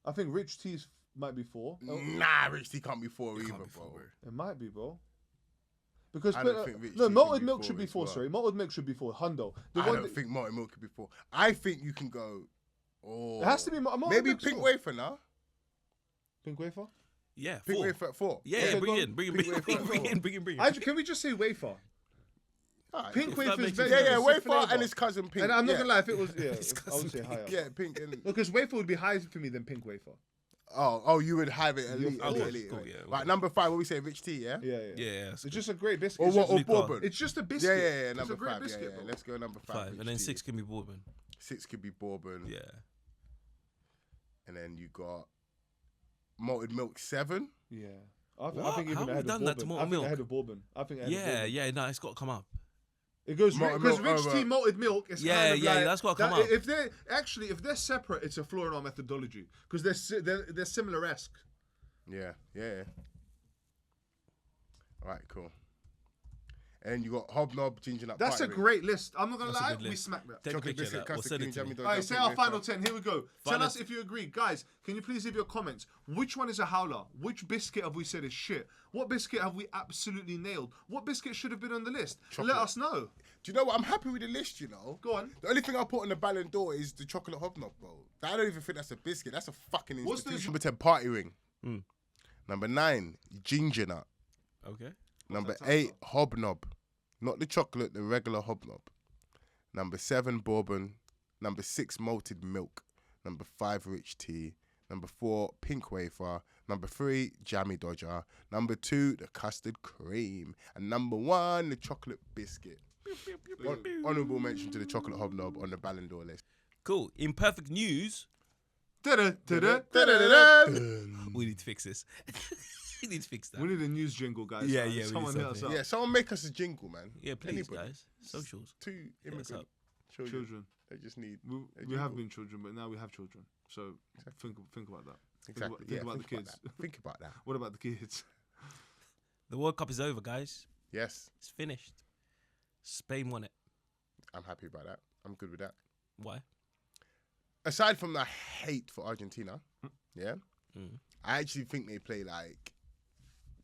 I think rich teas might be 4. Nah, Rich Tea can't be 4 either, Can't be bro. full, bro. It might be, bro. Because I don't think rich tea no, can malted be milk 4 should be as 4. well. Sorry, malted milk should be 4. Hundo. The I one don't that- think malted milk could be 4. I think you can go. Oh, it has to be malted maybe milk's pink 4. wafer now. Pink wafer. Yeah, Pink 4. wafer at 4. Yeah, Okay, bring go it on. in, bring it, Pink bring wafer. it, bring it. Can we just say wafer? Alright. Pink If that wafer is makes better. you- Yeah, yeah, It's a wafer flavour. and his cousin pink. And I'm not yeah. gonna lie, if it was, yeah, It's I would say cousin higher. Yeah, pink and. Because wafer would be higher for me than pink wafer. Oh, you would have it elite. Okay, elite, cool, right. yeah, Right, okay. number 5. What we say, rich tea, yeah. Yeah. Yeah, It's just a great biscuit. Or It's what? just- Or Luke bourbon. It's just a Yeah, biscuit. yeah, yeah. It's Number a great 5. biscuit, Yeah, yeah. bro. Let's go number 5. 5, rich and then tea. 6 can be bourbon. 6 could be bourbon. Yeah. And then you got malted milk 7. Yeah. I What? think How even have we ahead of done that to bourbon. I malted think milk? ahead of bourbon. I think ahead of Yeah, bourbon. yeah. No, it's got to come up. It goes Malted because milk rich over- tea malted milk is Yeah, kind of yeah, like, that's gotta come up. If they're separate, it's a flaw in our methodology because they're similar-esque. Yeah, yeah. All right, cool. And then you got hobnob, ginger nut. That's a party ring. great list. I'm not gonna That's a lie, good we list. smacked that. Take a Chocolate picture of biscuit, that. We'll custard send cream, it to jammy me. dog. All right, say our pink final wafer. 10. Here we go. Tell Final- us if you agree. Guys, can you please leave your comments? Which one is a howler? Which biscuit have we said is shit? What biscuit have we absolutely nailed? What biscuit should have been on the list? Chocolate. Let us know. Do you know what? I'm happy with the list, you know. Go on. The only thing I'll put on the Ballon d'Or is the chocolate hobnob, bro. I don't even think that's a biscuit. That's a fucking What's the- institution. Number 10, party ring. Mm. Number 9, ginger nut. Okay. Number that 8, hobnob. Not the chocolate, the regular hobnob. Number 7, bourbon. Number 6, malted milk. Number 5, rich tea. Number 4, pink wafer. Number 3, jammy dodger. Number 2, the custard cream. And number 1, the chocolate biscuit. Honourable mention to the chocolate hobnob on the Ballon d'Or list. Cool. Imperfect news. We need to fix this. We need to fix that. We need a news jingle, guys. Yeah, yeah, we need Someone hit us something. up. Yeah, someone make us a jingle, man. Yeah, please, Anybody. guys. Socials. 2 us immigrant up. children. They just need. We, a we have jingle. been children, but now we have children. So think about that. Exactly. Think about the think kids. that. Think about that. What about the kids? The World Cup is over, guys. Yes, It's finished. Spain won it. I'm happy about that. I'm good with that. Why? Aside from the hate for Argentina, yeah, Mm. I actually think they play like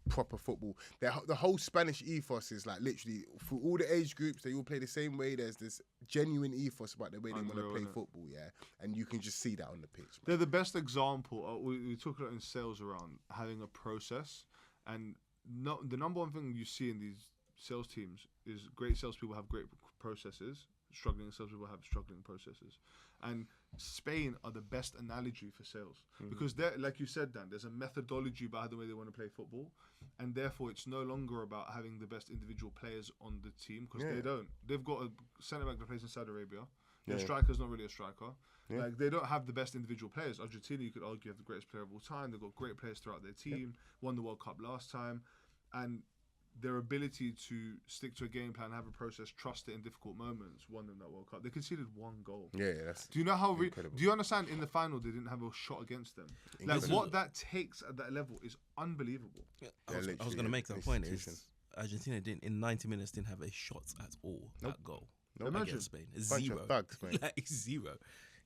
proper football. The whole Spanish ethos is like literally for all the age groups, they all play the same way. There's this genuine ethos about the way they want to Unreal, play innit? football, yeah, and you can just see that on the pitch. Man. They're the best example. We talk a lot in sales around having a process, and the number one thing you see in these sales teams is great salespeople have great processes. struggling, and salespeople have struggling processes. And Spain are the best analogy for sales because they're, like you said, Dan, there's a methodology about the way they want to play football, and therefore it's no longer about having the best individual players on the team because they don't. They've got a centre back that plays in Saudi Arabia. Their striker's not really a striker. Like they don't have the best individual players. Argentina, you could argue, have the greatest player of all time. They've got great players throughout their team. Won the World Cup last time, and their ability to stick to a game plan, have a process, trust it in difficult moments, won them that World Cup. They conceded 1 goal. Yeah, that's. Do you know how? Incredible. Do you understand? In the final, they didn't have a shot against them. Like what that takes at that level is unbelievable. Yeah, I was going to make that point. Is Argentina didn't in 90 minutes didn't have a shot at all at goal against Spain. Bunch Zero. of thugs, mate. Like 0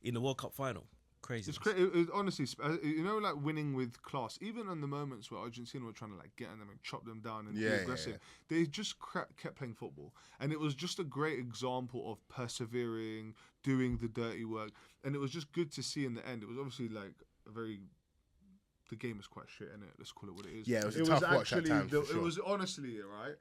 in the World Cup final. Crazy. It's crazy. Honestly, you know, like winning with class. Even in the moments where Argentina were trying to like get on them and chop them down and be aggressive, they just kept playing football, and it was just a great example of persevering, doing the dirty work, and it was just good to see in the end. It was obviously like a very. The game is quite shit, innit? Let's call it what it is. Yeah, it was a tough watch at times, for sure. It was honestly, right?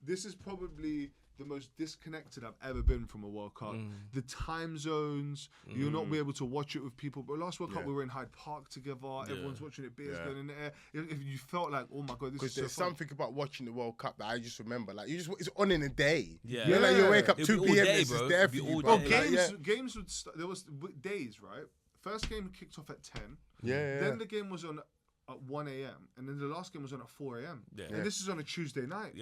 This is probably the most disconnected I've ever been from a World Cup. The time zones, you'll not be able to watch it with people. But last World Cup, we were in Hyde Park together. Everyone's watching it, beers going in the air. If you felt like, oh my God, this is so there's fun. something about watching the World Cup that I just remember. Like it's on in a day. Yeah. You know, like you wake up It'll 2 be all p.m. day, It's bro. just there It'll for be you. all bro. day. Like, Games would there was days, right? First game kicked off at 10. Yeah. Then the game was on at 1 a.m. and then the last game was on at 4 a.m. And this is on a Tuesday night.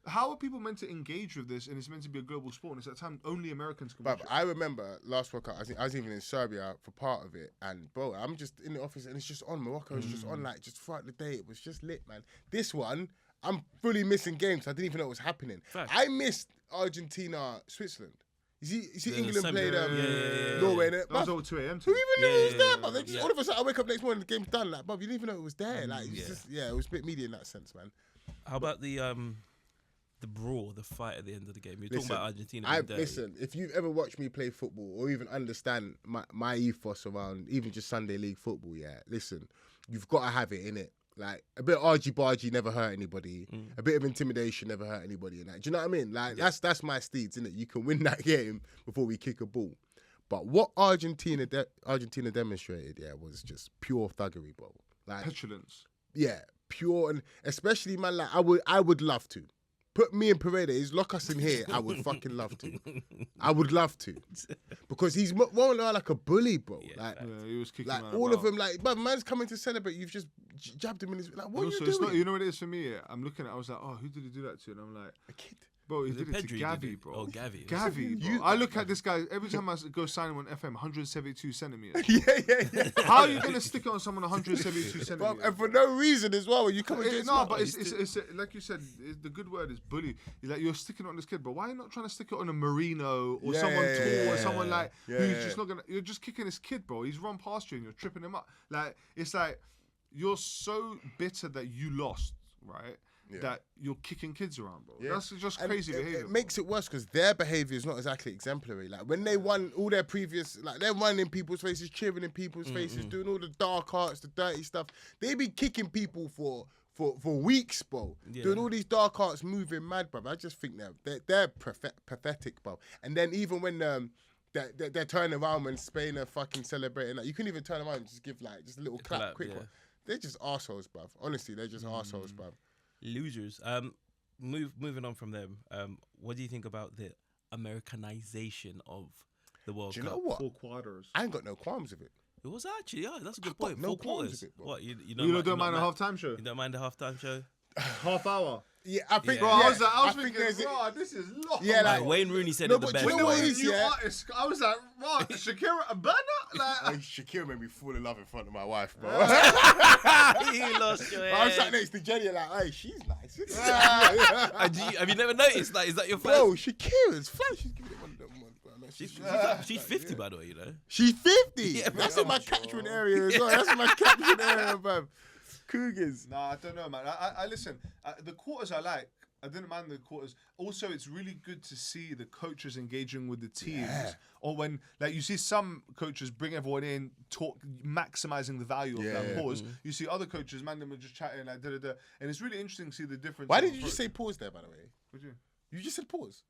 How are people meant to engage with this? And it's meant to be a global sport. And it's at time only Americans can watch But it. I remember last World Cup, I was even in Serbia for part of it, and bro, I'm just in the office and it's just on. Morocco is just on, like just throughout the day. It was just lit, man. This one, I'm fully missing games. I didn't even know what was happening. Fact. I missed Argentina, Switzerland. You see England semi- played yeah. Norway, and That was all 2 a.m. who even knew it was there, yeah, bro? They just, yeah. all of a sudden, I wake up next morning, the game's done. Like, bro, you didn't even know it was there. Like, it's just, it was a bit media in that sense, man. How about the brawl, the fight at the end of the game? You're talking about Argentina. Listen, if you've ever watched me play football or even understand my ethos around even just Sunday league football, listen, you've got to have it in it. Like a bit of argy-bargy never hurt anybody. A bit of intimidation never hurt anybody. And that, do you know what I mean? Like that's my steeds, innit? You can win that game before we kick a ball. But what Argentina demonstrated, was just pure thuggery, bro. Like Petulance. pure, and especially man, like I would love to. Put me and Paredes, lock us in here. I would fucking love to. I would love to, because he's more like a bully, bro. He was kicking like man all about. of them. Like, but man's coming to celebrate. You've just jabbed him in his. Like, what Also, are you it's doing? not, you know what it is for me? I'm looking at. I was like, oh, who did he do that to? And I'm like, A kid. bro, he Was did it it to Pedri, Gavi, did he? bro. Oh, Gavi. Gavi, bro. I look at this guy every time I go sign him on FM. 172 centimeters. Yeah. How are you gonna stick it on someone 172 Bro, centimeters? and for no reason as well. When you come against No, but it's like you said, the good word is bully. Like you're sticking it on this kid, but why are you not trying to stick it on a Marino or someone tall or someone like who's just not gonna? You're just kicking this kid, bro. He's run past you and you're tripping him up. Like it's like you're so bitter that you lost, right? That you're kicking kids around, bro. That's just crazy behavior. It makes it worse because their behavior is not exactly exemplary. Like when they won all their previous, like they're running in people's faces, cheering in people's faces, doing all the dark arts, the dirty stuff. They be kicking people for weeks, bro. Doing all these dark arts, moving mad, bro. I just think they're pathetic, bro. And then even when they're turning around when Spain are fucking celebrating, like you couldn't even turn around and just give like just a little clap, quick one. They're just arseholes, bruv. Honestly, they're just arseholes, bruv. Losers. Moving on from them. What do you think about the Americanization of the World Do you Cup? know what? 4 quarters. I ain't got no qualms with it. It was actually, that's a good I've got point. no 4 qualms quarters. with it, bro. What you You don't mind a halftime show? You don't mind the halftime show? Half hour. Yeah, I think. Bro, Yeah, I was thinking, there's bro, this is long. Yeah, Like like Wayne Rooney said No, it the but best. you know what bro. it is? New Yeah. artist. I was like, what? Shakira Abana? Like, Shakira made me fall in love in front of my wife, bro. You lost your I was sat head. next to Jenny, like, hey, she's nice. Have you never noticed? Like, is that your first? Bro, Shakira's flat. She's giving it one of them ones, bro. No, She's 50, by the way, you know. She's 50. Yeah, That's bro. in my catchment area as well. That's in my catchment area, bro. Cougars. Nah, I don't know, man. I listen. The quarters I like. I didn't mind the quarters. Also, it's really good to see the coaches engaging with the teams. Yeah. Or when, like, you see some coaches bring everyone in, talk, maximizing the value of that pause. You see other coaches, man, them are just chatting, like, da-da-da. And it's really interesting to see the difference. Why in did you just approach. say pause there, by the way? Would you? You just said pause.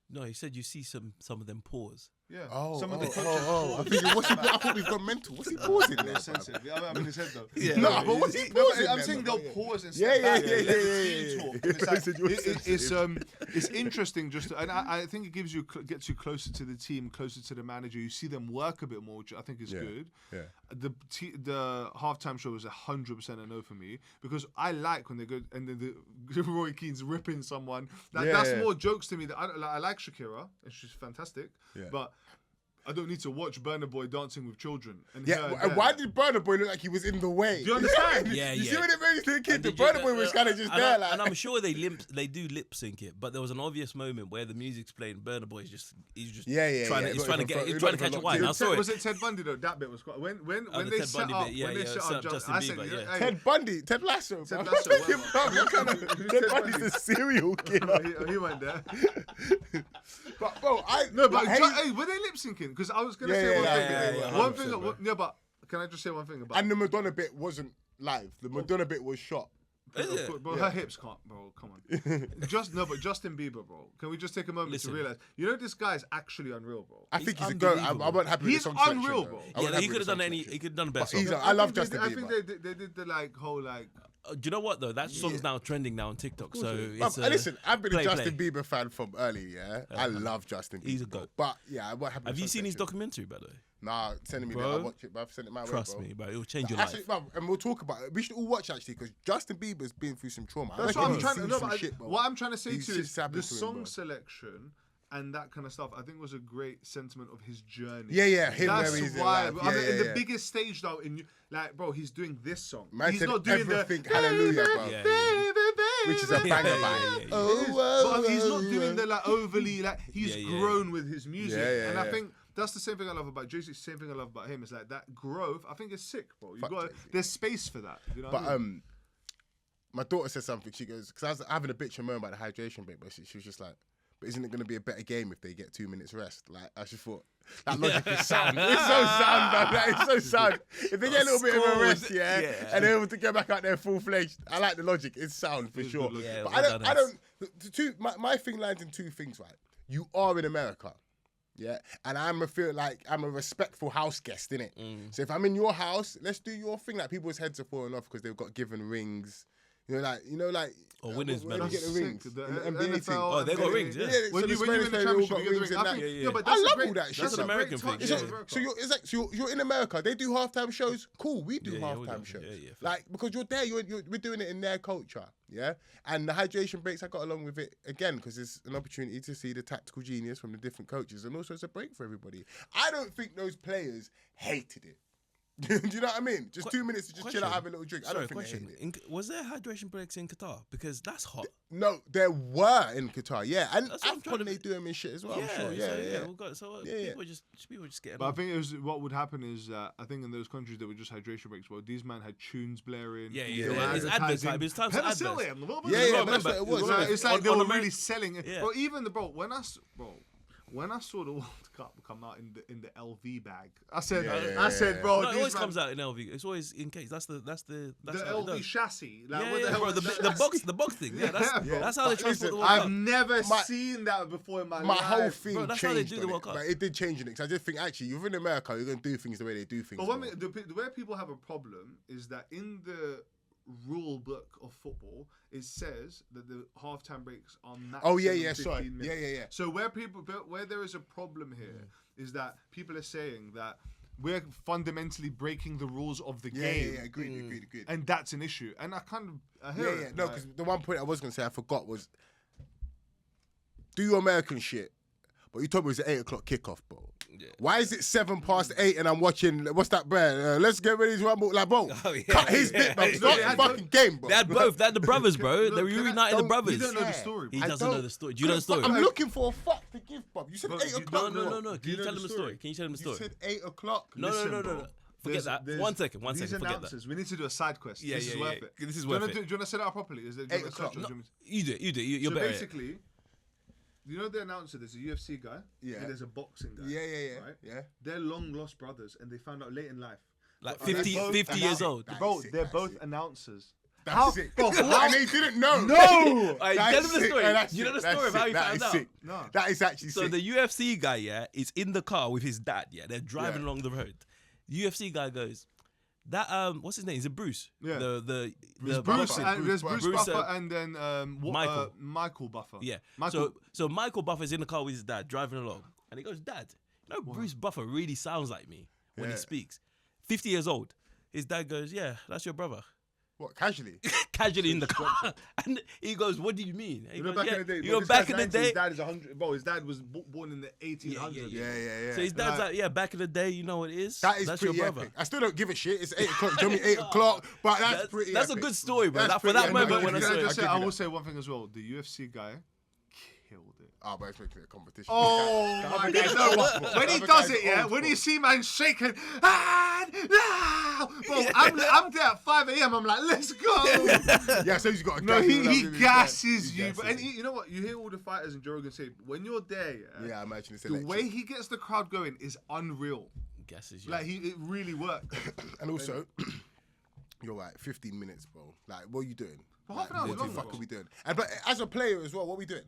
No, he said you see some of them pause. Yeah. Oh, Some of the coaches I pause. think I thought we've gone mental. What's he pausing there? It's sensitive. Yeah, I mean, his head though. Yeah. No, but what's he No, pausing I'm there, saying bro? they'll pause and Yeah, step back yeah, and let yeah, the yeah, team yeah. talk. Yeah, And it's like, said you're sensitive. it's interesting just to, and I think it gives you gets you closer to the team, closer to the manager. You see them work a bit more, which I think is good. Yeah. The halftime show was 100% a no for me because I like when they go and then the Roy Keane's ripping someone. Like, that's more jokes to me. That I like Shakira and she's fantastic, but I don't need to watch Burna Boy dancing with children. And Yeah, and why did Burna Boy look like he was in the way? Do you understand? Yeah, You yeah. see when it made the kid, And the did you- Burna Boy was kind of just and there, I- like. and I'm sure they do lip sync it, but there was an obvious moment where the music's playing. Burna Boy is just trying to catch a wine. I saw it. Was it Ted Bundy though? That bit was quite when the they Ted set Bundy up bit, yeah, when they yeah, set set up up Justin Justin Bieber. Bieber, yeah. Hey, Ted Bundy, Ted Lasso, bro. Ted Lasso, whatever. What kind of Who's Ted Ted Bundy's Bundy? a serial killer. he went there. But bro, No, but like, hey, were they lip syncing? Because I was gonna Yeah, say yeah, one yeah, thing. yeah, yeah, One 100%, thing. bro. Yeah, but can I just say one thing about? and the Madonna bit wasn't live. The Madonna bit was shot. Is it? Bro, her hips can't, bro. Come on. But Justin Bieber, bro. Can we just take a moment Listen. to realize? You know, this guy's actually unreal, bro. I think he's a goat. I wasn't happy with He's the song selection, unreal, though. bro. I wasn't Yeah, happy he with could have the done song any. selection. He could have done a But better. he's song. I love think Justin I Bieber. think they did the like whole like. Do you know what though? That song's now trending now on TikTok. So it's Listen, I've been a play. Justin Bieber fan from early, yeah? I love Justin Bieber. He's a goat. But, yeah, I wasn't happy Have with you the seen song his selection. documentary, by the way? Nah, send me Bro, that. I'll watch it, bruv. Send it my way, Trust bro. me, but it will change your Actually, life. bruv, and we'll talk about it. We should all watch, actually, because Justin Bieber's been through some trauma. That's I what reckon I'm he's trying to. seen No, some but shit, bro. what I'm trying to say These to you shit's is happened the to him, song bro. selection and that kind of stuff. I think was a great sentiment of his journey. Yeah, him That's where he's why. alive. I mean, Yeah, in the yeah. biggest stage now, like, bro, he's doing this song. Man he's said not doing everything, the hallelujah, bro. Yeah, Which is a baby, banger, yeah, man. yeah, yeah. But he's not doing the like overly like he's Yeah, yeah, grown with his music, Yeah, and I yeah. think that's the same thing I love about Jay-Z. Same thing I love about him is like that growth. I think is sick, bro. You Fuck got Jay-Z. there's space for that. You know what But I mean? my daughter said something. She goes, because I was having a bitch and moan about the hydration break, but she was just like, but isn't it going to be a better game if they get 2 minutes rest? Like, I just thought, that logic is sound. It's so sound, man. Like, it's so sound. If they get a little bit of a rest, yeah, and they're able to get back out there full-fledged, I like the logic. It's sound for sure. logic. Yeah, But well I done, don't, my thing lands in two things, right? You are in America. Yeah, and I'm a respectful house guest, innit? So if I'm in your house, let's do your thing. Like people's heads are falling off because they've got given rings. You know, like Or winners' when you medals. get the Sick. rings. The in the NBA NFL, thing. Oh, they got rings, yeah. so When the you win Spanish the player, they all championship, got you get the rings ring. and I that. think, yeah. but I that's love a great, all that shit. That's It's a an American great thing, touch. yeah. So you're in America. They do halftime shows. Cool, we do Yeah, yeah, we halftime do. shows. Yeah, yeah, Like because you're there, we're doing it in their culture. Yeah, and the hydration breaks, I got along with it again because it's an opportunity to see the tactical genius from the different coaches, and also it's a break for everybody. I don't think those players hated it. Do you know what I mean? Just 2 minutes to just chill out, have a little drink. I don't think they hated it. Was there hydration breaks in Qatar? Because that's hot. No, there were in Qatar, yeah, and That's what I'm trying Afcon to- they do them in shit as well. I'm sure, so, yeah. We've got, so Yeah, people just getting But I on. think it was what would happen is I think in those countries that were just hydration breaks, well, these men had tunes blaring. Yeah, they were yeah. It's adverts, advertising like, it's time for adverts. penicillin. Yeah, Remember, that's what it was. It's like, it's like On- they on were Amer- really selling it. Yeah. Bro, even when I saw the World Cup come out in the LV bag, I said, bro, No, it these always man- comes out in LV. It's always in case. That's the how it LV does. chassis. Like, Yeah, what the yeah, hell bro. is The that? box thing. Yeah, Yeah, that's how they but transport listen, the World I've Cup. never seen that before in my My life. whole thing Bro, that's how they changed, do the on World it, Cup. but it did change in it. Because I just think actually, you're in America, you're gonna do things the way they do things. But bro. the way people have a problem is that in the rule book of football, it says that the halftime breaks are maximum Oh, yeah, 15 sorry. minutes. Yeah. So where there is a problem here is that people are saying that we're fundamentally breaking the rules of the game. Yeah, agreed. And that's an issue. And I hear it. No, because the one point I was gonna say I forgot was do your American shit, but you told me it was an 8 o'clock kickoff, bro. Yeah. Why is it 8:07 and I'm watching what's that brand? Let's get ready to rumble, like, bro. Oh, yeah. Cut his bit, bro. It's not Yeah, the fucking game, bro. They had both. They had the brothers, bro. No, They were can I- reuniting the don't- brothers. You don't know the Yeah. story. He I doesn't don't- know the story. Do you know the story? I'm looking for a fuck to give, bro. You said But 8 you- o'clock. No. bro. Can Do you you know tell the them the story? story? Can you tell them the You story? said 8 o'clock. No. Listen, bro. Forget that. There's- One second. These Forget that. announcers, we need to do a side quest. Yeah, this is yeah, worth yeah. it. This is Do you worth wanna it. do you want to set it up properly? Is it 8 o'clock. You do it. You're So better. basically, you know the announcer, there's a UFC guy, Yeah. and there's a boxing guy. Yeah. Right? Yeah. They're long lost brothers, and they found out late in life. Like But they're 50 both 50 years old. That is Bro, sick, they're that's both sick. announcers. That's sick. Bro, And they didn't know. No! Alright, That's tell them the sick. story. That's You know the sick. story of That's how he sick. found That is out? sick. No. That is actually So sick. the UFC guy, yeah, is in the car with his dad. Yeah, they're driving Yeah. along the road. UFC guy goes, "That what's his name? Is it Bruce? Yeah. The Bruce, boxing- and there's Bruce Bruce, Buffer and then Michael Buffer. Yeah. Michael. So Michael Buffer's in the car with his dad driving along, and he goes, "Dad, you know Bruce Buffer really sounds like me when he Yeah. speaks. 50 years old." His dad goes, "Yeah, that's your brother." What, casually? Casually in the car, and he goes, "What do you mean?" He You know, goes, back "Yeah, in the day. you bro, know, this back guy's in the 90, day." his dad is 100. Bro, his dad was born in the 1800s. Yeah. So his dad's like, "Yeah, back in the day, you know what it is. That is that's pretty your brother." epic. I still don't give a shit. It's 8 o'clock. Tell me 8 o'clock, but that's pretty That's epic. a good story, bro. That's That, for pretty that epic. moment No, when I Can saw I it, just say, give I you will that. say one thing as well. The UFC guy killed it. Oh, but it's making it a competition. Oh The my other God! guy's No, old school. when The he other does guy's it, yeah, old when school. you see man shaking, bro, I'm there at 5 a.m. I'm like, let's go. Yeah, so he's got a No, gas. he gasses He you. gasses And you know what? You hear all the fighters and Joe Rogan say, when you're there, Yeah, I imagine it's the electric. way he gets the crowd going is unreal. guesses, yeah. Like it really works. And also, you're right, 15 minutes, bro. Like, what are you doing? For half an hour What long, the fuck bro. are we doing? And but as a player as well, what are we doing?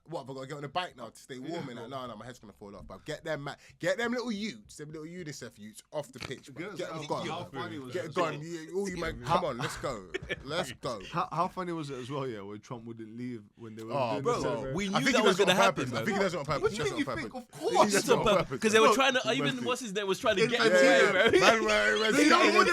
What, have I got to get on the bike now to stay warm? bro. No, my head's going to fall off. But get them little utes, them little UNICEF utes off the pitch. Bro. Get them gone. How funny was Get it? gone. All you man, come on, let's go. Let's go. How funny was it as well, yeah, when Trump wouldn't leave when they were Oh, doing bro, the celebration? we I knew think that he was does it going to on happen, purpose. bro. I think he does it on purpose. What do you He mean you does it think? on Of purpose. course. He does It's it on on purpose purpose. because they were Look, trying to. Even what's his name was trying to get him Infantino. away, bro. Man, we're You know, scouting all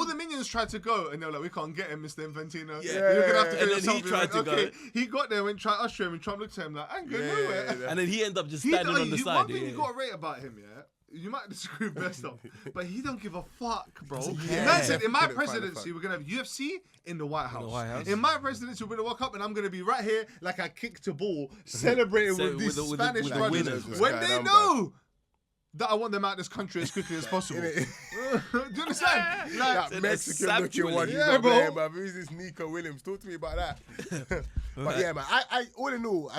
him. the minions tried to go, and they were like, "We can't get him, Mr. Infantino. Yeah. You're gonna have to go And then he yourself." tried to go. He got there and tried to usher him, and Trump looked at him like, "I ain't going nowhere." Yeah. And then he ended up just He standing don't- on the you- side. One thing yeah. you got to rate about him, yeah. You might disagree with best stuff, but he don't give a fuck, bro. Yeah. Man said, in my Couldn't find a presidency, fuck. we're gonna have UFC in the White House. White House. In my presidency, we're gonna walk up and I'm gonna be right here like I kicked a ball, celebrating So with these with the Spanish brothers winners, what's when going they on, know that I want them out of this country as quickly as possible. Do you understand? Like, That Mexican Sapped looking Willie. one, you Yeah, got bro. there, bruv. Who's this Nico Williams? Talk to me about that. But yeah, man, I all in all,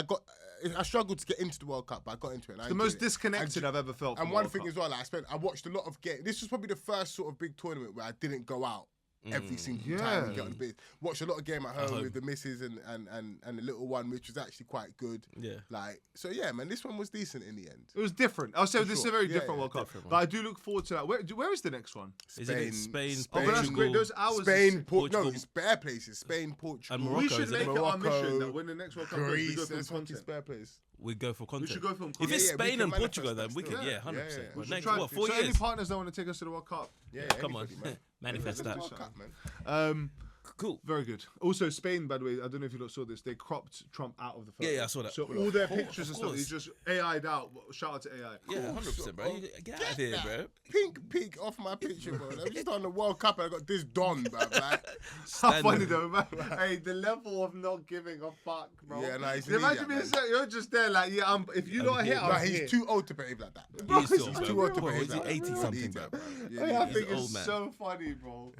I struggled to get into the World Cup, but I got into it. And I the most enjoyed it. disconnected I've ever felt. And from one World thing Cup. as well, like, I watched a lot of games. This was probably the first sort of big tournament where I didn't go out every single time and get on the bit. Watched a lot of game at home with the missus and the little one, which was actually quite good. Yeah. Like, so yeah, man, this one was decent in the end. It was different. I'll say For this is sure. a very Yeah, different yeah, World Cup. different But I do look forward to that. Where is the next one? Isn't it Spain, Oh, but that's great. Those hours. Spain, is- Portugal. no, it's bare places. Spain, Portugal. And we Morocco, should isn't make it? it our Morocco, mission that when the next World Cup goes, we Greece, go for there's content. spare place. We go for content. should go for If content. it's Yeah, we Spain can and manifest Portugal, that then we still. can, Yeah, 100%. yeah, yeah. But We next, should try- what, 4 so years? any partners that want to take us to the World Cup? Yeah, Come on, anybody, man. manifest that. World Cup, man. Cool. Very good. Also, Spain, by the way, I don't know if you lot saw this. They cropped Trump out of the photo. Yeah, I saw that. So all their Of pictures and stuff, course. he just AI'd out. Shout out to AI. Yeah, 100%, bro. Get out of here, bro. Pink peak off my picture, bro. I'm just on the World Cup and I got this Don, bro. Like, How Standard. funny though, man. Hey, the level of not giving a fuck, bro. Yeah, no, he's an Imagine idiot, being man. set, you're just there like, yeah, if you don't hit, here. I'm nah, here. he's too old to behave like that. He's He's still, too bro. old to Bro, behave is he like that. 80 He's an something, idiot, bro? Hey, I He's think an old it's man. so funny, bro.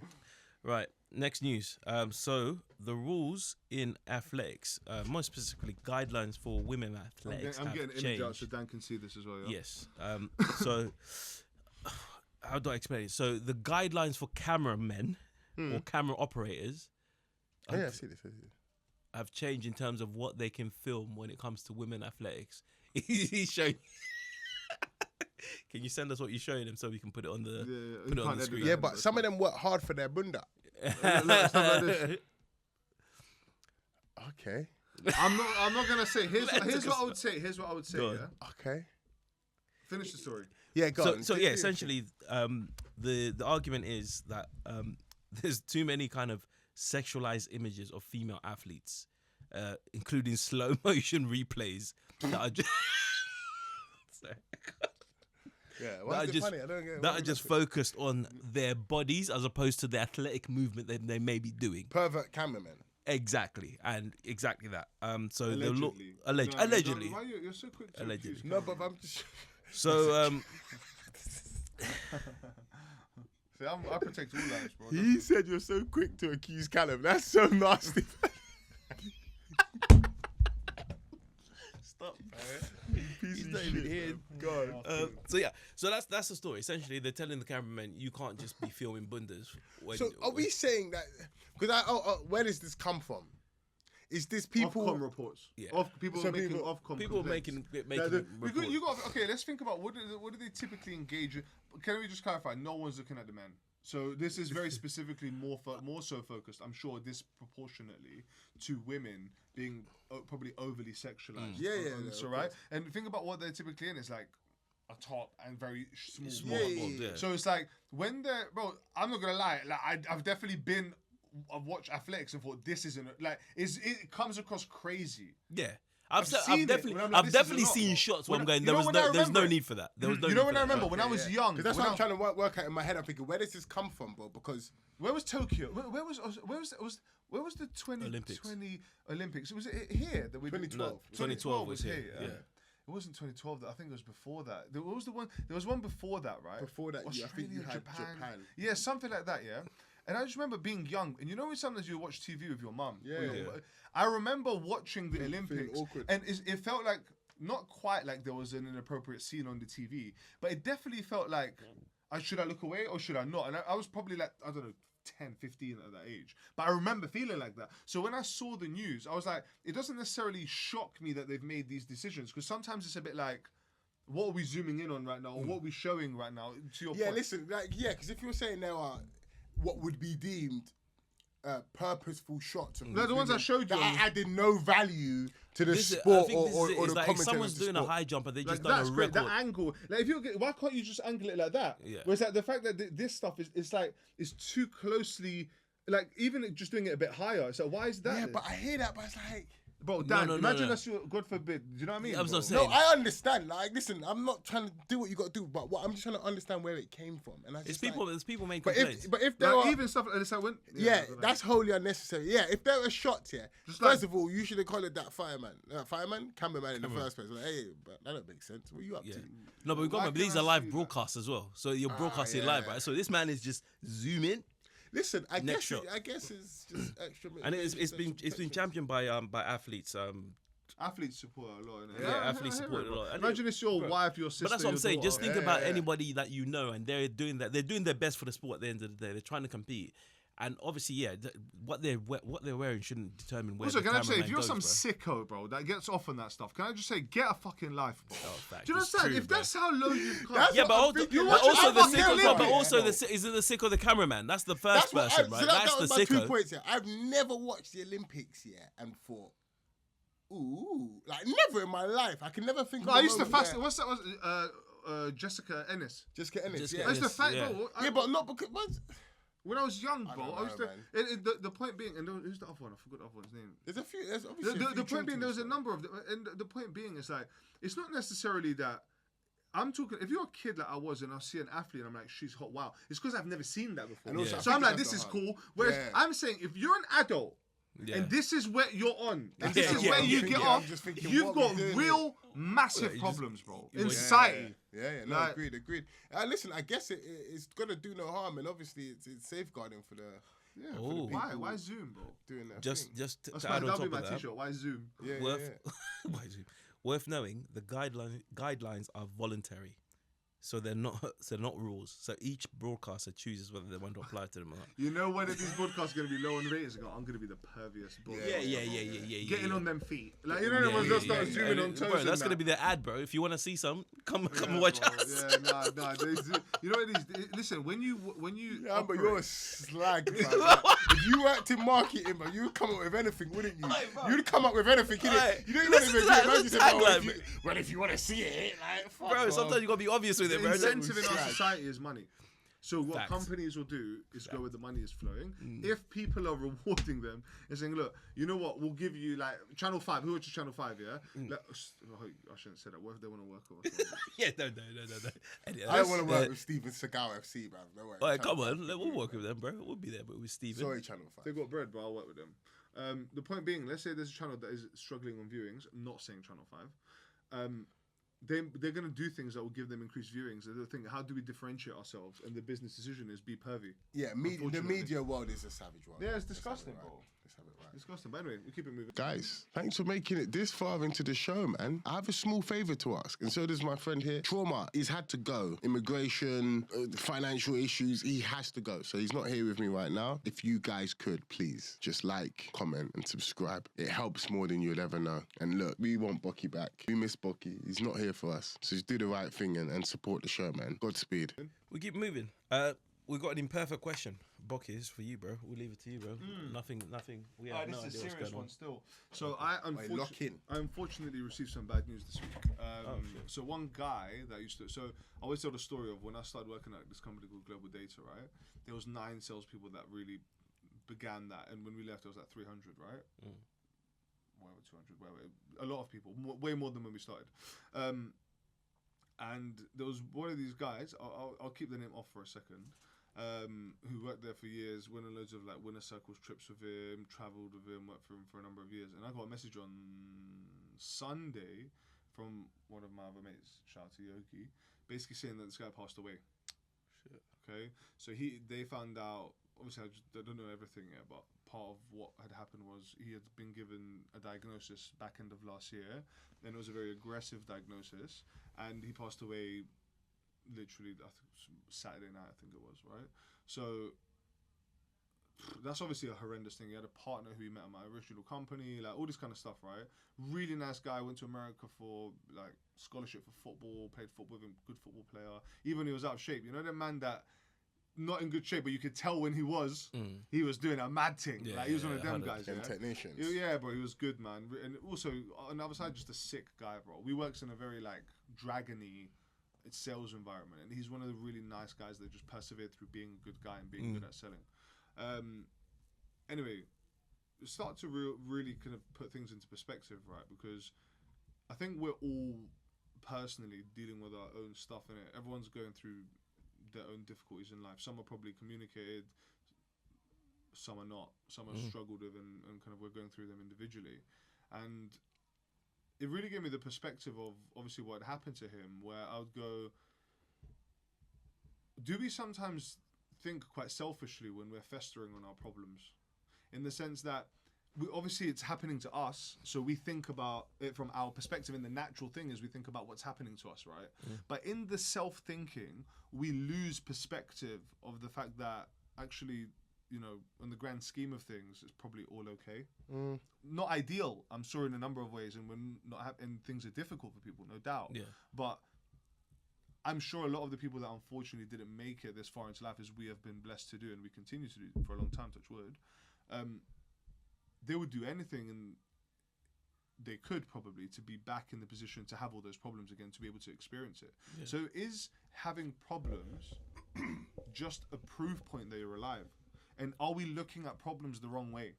Right. Next news. So the rules in athletics, more specifically guidelines for women athletics, I'm have getting an changed. image out so Dan can see this as well. Yeah? Yes. So how do I explain it? So the guidelines for cameramen or camera operators Oh, yeah, I see this. I see this. have changed in terms of what they can film when it comes to women athletics. He's showing. Can you send us what you're showing them so we can put it on the Yeah, put it you on can't the edit screen? that. Yeah, but some of them work hard for their bunda. Look, stuff like this. Okay. I'm not gonna say. Here's Let's what just- I would say. Here's what I would say. Go on. Yeah. Okay. Finish the story. Yeah, go on. So yeah, essentially, the argument is that there's too many kind of sexualized images of female athletes, including slow motion replays that are just Yeah, that why are is it just funny? I don't get that are just focused on their bodies as opposed to the athletic movement that they may be doing. pervert cameramen. Exactly, and exactly that. So the Allegedly. allegedly. Why you're so quick to Allegedly. accuse No, Cameron? but I'm just. So See, I protect all lives, bro. He said you're so quick to accuse Callum. That's so nasty. stop, He's not even here. So that's the story. Essentially, they're telling the cameraman you can't just be filming bundas. So are we saying that? Because where does this come from? Is this people? Ofcom reports. Yeah. People So making people- Ofcom People complaints. making reports. You got okay. Let's think about what do they typically engage in? Can we just clarify? No one's looking at the men. So this is very specifically more so focused. I'm sure disproportionately to women being probably overly sexualized. So right. And think about what they're typically in. It's like a top and very small. Yeah. So it's like when they're I'm not gonna lie. Like I've definitely been. I've watched athletics and thought this isn't like it comes across crazy. Yeah. I've seen it, definitely, when I'm like, I've this is definitely a lot, seen bro. shots When where I'm going. you know when I There's no remember need for that. There was no. You need know when for I that. remember when I was young. Because that's when what I'm trying to work out in my head. I'm thinking, where does this come from, bro? Because Where was Tokyo? Where was the 2020 Olympics? Was it here that we did? 2012. No, 2012 was here. Yeah. It wasn't 2012. I think it was before that. There was the one. There was one before that, right? Before that, I think you had Japan. Yeah, something like that. Yeah. And I just remember being young, and you know when sometimes you watch TV with your mum. Yeah. I remember watching the Olympics, awkward. and it felt like not quite like there was an inappropriate scene on the TV, but it definitely felt like should I look away or should I not? And I was probably like, I don't know, 10, 15 at that age. But I remember feeling like that. So when I saw the news, I was like, it doesn't necessarily shock me that they've made these decisions, because sometimes it's a bit like, what are we zooming in on right now, or what are we showing right now? To your point. Listen, because if you're saying there are what would be deemed purposeful shots, No, the ones I showed you. that added no value to the This is- sport I think this or is it. the It's like if commentary. someone's of the doing a sport. high jump and they Like, just done that's a great. record. That angle, like if why can't you just angle it like that? Yeah. Whereas like the fact that this stuff is like it's too closely, like even just doing it a bit higher. So why is that? Yeah, then? but I hear that, but it's like. Bro, Dan, no, imagine no. that's your, God forbid. Do you know what I mean? I was bro? not saying. No, I understand. Like, listen, I'm not trying to do what you got to do, but I'm just trying to understand where it came from. And I It's just people. Like, There's people making but complaints. if there Like, are even stuff like this, I went. yeah, I don't know. that's wholly unnecessary. Yeah, if there are shots, Just first like- of all, you should have called it that cameraman in the first place. Like, hey, but that don't make sense. What are you up Yeah. to? No, but we've got Why remember these can't are I live see that? broadcasts as well. So you're broadcasting yeah. live, right? So this man is just zooming, Listen, I Next guess shot. I guess it's just extra. and it's been championed by athletes. Athletes support a lot. Innit? Yeah, athletes I hear support it, a bro. lot. And Imagine it's your wife, your sister. But that's what I'm your saying. Just daughter. think about yeah. anybody that you know, and they're doing that. They're doing their best for the sport. At the end of the day, they're trying to compete, and obviously, what they're wearing shouldn't determine where. Also, the can I just say, if cameraman you're goes, some bro. sicko, bro, that gets off on that stuff, can I just say, get a fucking life, bro? fact, Do you it's understand? true, if bro. that's how low you've come, That's Yeah, what but I'm also, thinking. but also the Fucking sicko, hell, but yeah. also is it the sicko the cameraman? That's the first That's what person, right? So That's that was the my 2 sicko. points here. I've never watched the Olympics yet and thought, ooh, like never in my life. I can never think. No, of I a used to moment fast. where- What's that? Was Jessica Ennis? Just get in it. Just Yeah, get I used to Ennis, fight, yeah. bro. yeah, but not because. When I was young, I bro, don't I used know, to. The point being, and who's the other one? I forgot the other one's name. There's a few. There's obviously The, a the, few the point being, there was a champions, number of them, and the point being is like, it's not necessarily that. I'm talking. If you're a kid like I was, and I see an athlete, and I'm like, she's hot. Wow, it's because I've never seen that before. And also, Yeah. I So think I'm like, that's this is the cool. hard- Whereas Yeah. I'm saying, if you're an adult. Yeah. And this is where you're on. And Yeah, this is yeah, where I'm you just get thinking- off. I'm just thinking, You've what got we doing real massive Yeah, you just- problems, bro. you- In Yeah, society. Yeah, no, Like- agreed. Listen, I guess it's gonna do no harm, and obviously it's safeguarding for the Yeah. Oh. Why Zoom, bro? doing that. Just thing. just That's to my, add on that'll top be my of that, t-shirt. Why Zoom? Yeah, worth why is it- worth knowing the guidelines are voluntary, so they're not rules. So each broadcaster chooses whether they want to apply to them or not. You know when these podcasts are going to be low on ratings? I'm going to be the pervious broadcaster. Yeah. Getting on them feet. Like, you know, the ones that start zooming on toes. Bro, and that's that. gonna be the ad, bro. If you want to see some, come Yeah, watch bro. us. Yeah, nah. You know what it is? Listen, when you Yeah, but operate- you're a slag, man. Like, if you worked in marketing, man, you'd come up with anything, wouldn't you? Aye, bro. You'd come up with anything, innit? Aye. You don't even Listen even to that, imagine listen saying, to oh, that, if you, bro. well, if you want to see it, like, fuck Bro, off. sometimes you gotta be obvious with it, the bro. incentive in our Slag. society is money. So what Facts. companies will do is go where the money is flowing. If people are rewarding them and saying, look, you know what, we'll give you like Channel 5, who watches Channel 5, yeah? Like, I shouldn't say that. What if they want to work with us? Yeah, no. Anyway, I don't want to work uh, with Steven Seagal FC, man. No way. All right, come on, we'll work with them, bro. We'll be there, but with Steven. Sorry, Channel 5. They've got bread, but I'll work with them. The point being, let's say there's a channel that is struggling on viewings, I'm not saying Channel 5. They're going to do things that will give them increased viewings. They'll think, how do we differentiate ourselves? And the business decision is be pervy. Yeah, the Unfortunately. media world is a savage world. Yeah, it's a disgusting, savage bro. world. Let's have it right. Disgusting. But anyway, we keep it moving. Guys, thanks for making it this far into the show, man. I have a small favour to ask, and so does my friend here. Trauma, he's had to go. Immigration, financial issues, he has to go. So he's not here with me right now. If you guys could, please, just like, comment, and subscribe. It helps more than you'd ever know. And look, we want Bocky back. We miss Bocky. He's not here for us. So just do the right thing and support the show, man. Godspeed. We keep moving. We got an imperfect question. Bocky, this is for you, bro. We'll leave it to you, bro. Nothing. We have no idea this is a what's serious going one on. still. So I lock in. unfortunately received some bad news this week. So one guy that used to, so I always tell the story of when I started working at this company called Global Data, right? There was 9 salespeople that really began that, and when we left, it was like 300, right? Whatever, 200, whatever. A lot of people, way more than when we started. And there was one of these guys. I'll keep the name off for a second. Who worked there for years, went on loads of like winner circles trips with him, travelled with him, worked for him for a number of years. And I got a message on Sunday from one of my other mates, shout out to Yogi, basically saying that this guy passed away. Shit. Okay, so they found out. Obviously, I don't know everything yet, but part of what had happened was he had been given a diagnosis back end of last year. Then it was a very aggressive diagnosis, and he passed away. Literally, I think Saturday night, I think it was, right? So that's obviously a horrendous thing. He had a partner who he met at my original company, like all this kind of stuff, right? Really nice guy. Went to America for like scholarship for football. Played football with him, good football player. Even he was out of shape. You know the man that not in good shape, but you could tell when he was doing a mad thing. Yeah, like he was one of them 100%. guys. Them Yeah? technicians. Yeah, bro, he was good, man. And also on the other side, just a sick guy, bro. We works in a very like dragony sales environment, and he's one of the really nice guys that just persevered through being a good guy and being good at selling. Anyway, start to really kind of put things into perspective, right? Because I think we're all personally dealing with our own stuff in it. Everyone's going through their own difficulties in life. Some are probably communicated, some are not. Some are struggled with, and kind of we're going through them individually. And it really gave me the perspective of obviously what happened to him, where I would go, do we sometimes think quite selfishly when we're festering on our problems? In the sense that obviously it's happening to us, so we think about it from our perspective, and the natural thing is we think about what's happening to us, right? But in the self-thinking, we lose perspective of the fact that actually, you know, in the grand scheme of things, it's probably all okay. Not ideal, I'm sure, in a number of ways, and when and things are difficult for people, no doubt. Yeah. But I'm sure a lot of the people that unfortunately didn't make it this far into life, as we have been blessed to do, and we continue to do for a long time, touch wood, they would do anything, and they could probably, to be back in the position to have all those problems again, to be able to experience it. Yeah. So is having problems just a proof point that you're alive? And are we looking at problems the wrong way?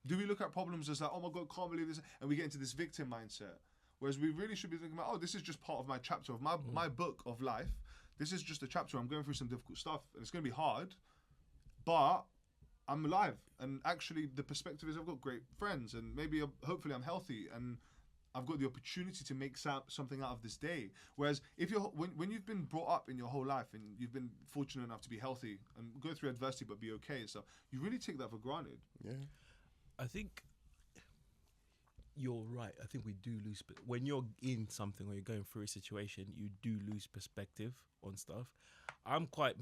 Do we look at problems as like, oh my God, can't believe this, and we get into this victim mindset? Whereas we really should be thinking about, oh, this is just part of my chapter of my book of life. This is just a chapter. I'm going through some difficult stuff, and it's going to be hard, but I'm alive. And actually, the perspective is I've got great friends, and maybe hopefully I'm healthy, and I've got the opportunity to make something out of this day. Whereas if when you've been brought up in your whole life, and you've been fortunate enough to be healthy and go through adversity but be okay and stuff, you really take that for granted. Yeah. I think you're right. I think we do lose when you're in something or you're going through a situation, you do lose perspective on stuff. I'm quite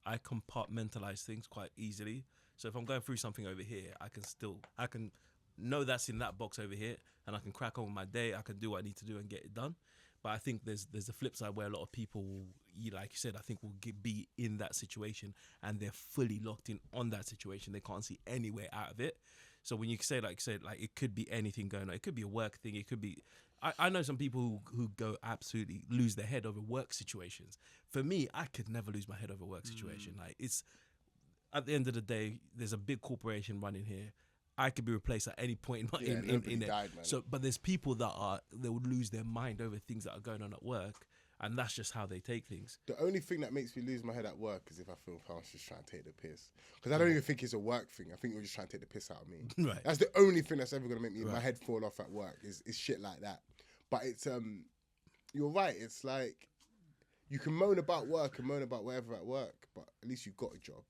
I compartmentalize things quite easily. So if I'm going through something over here, I can know that's in that box over here, and I can crack on with my day. I can do what I need to do and get it done. But I think there's the flip side where a lot of people will, like you said, I think will be in that situation and they're fully locked in on that situation. They can't see any way out of it. So when you say, like you said, like it could be anything going on. It could be a work thing. It could be, I know some people who go absolutely lose their head over work situations. For me, I could never lose my head over a work situation. Like it's, at the end of the day, there's a big corporation running here. I could be replaced at any point in it. Died, man. So, but there's people they would lose their mind over things that are going on at work, and that's just how they take things. The only thing that makes me lose my head at work is if I feel I was just trying to take the piss. Because I don't even think it's a work thing. I think you're just trying to take the piss out of me. Right. That's the only thing that's ever going to make me my head fall off at work is shit like that. But it's you're right. It's like you can moan about work and moan about whatever at work, but at least you've got a job.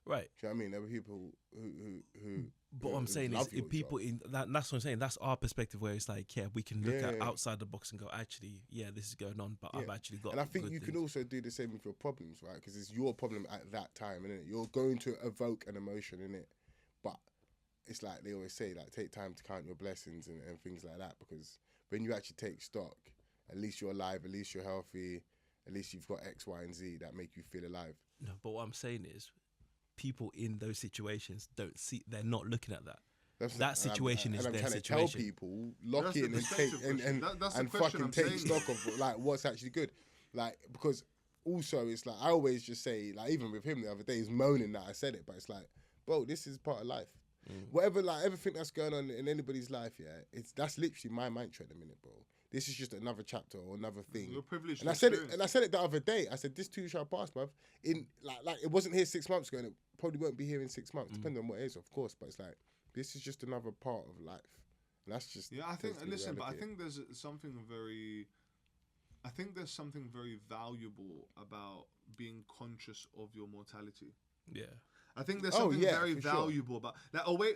Right. Do you know what I mean? There were people who But what I'm saying is, love your if people job. in that's what I'm saying. That's our perspective, where it's like, yeah, we can look at Yeah. outside the box and go, actually, yeah, this is going on, but I've Yeah. actually got. And I think good you can things. also do the same with your problems, right? Because it's your problem at that time, isn't it? You're going to evoke an emotion in it, but it's like they always say, like, take time to count your blessings and things like that. Because when you actually take stock, at least you're alive, at least you're healthy, at least you've got X, Y, and Z that make you feel alive. No, but what I'm saying is, people in those situations don't see. They're not looking at that. That situation is and I'm their trying situation. to tell people, lock That's the in and take perspective question. That's the and question fucking I'm take saying. stock of like what's actually good, like because also it's like I always just say, like, even with him the other day, he's moaning that I said it, but it's like, bro, this is part of life. Whatever, like everything that's going on in anybody's life, yeah, that's literally my mantra at the minute, bro. This is just another chapter or another thing. You're privileged. And I said it the other day. I said this too shall pass, bruv. In like it wasn't here 6 months ago, and it probably won't be here in 6 months, depending on what it is, of course. But it's like this is just another part of life. And that's just Yeah, I think. basically Listen, but I reality. think there's something very. I think there's something very valuable about being conscious of your mortality. Yeah. I think there's Oh, something yeah, very for sure. valuable about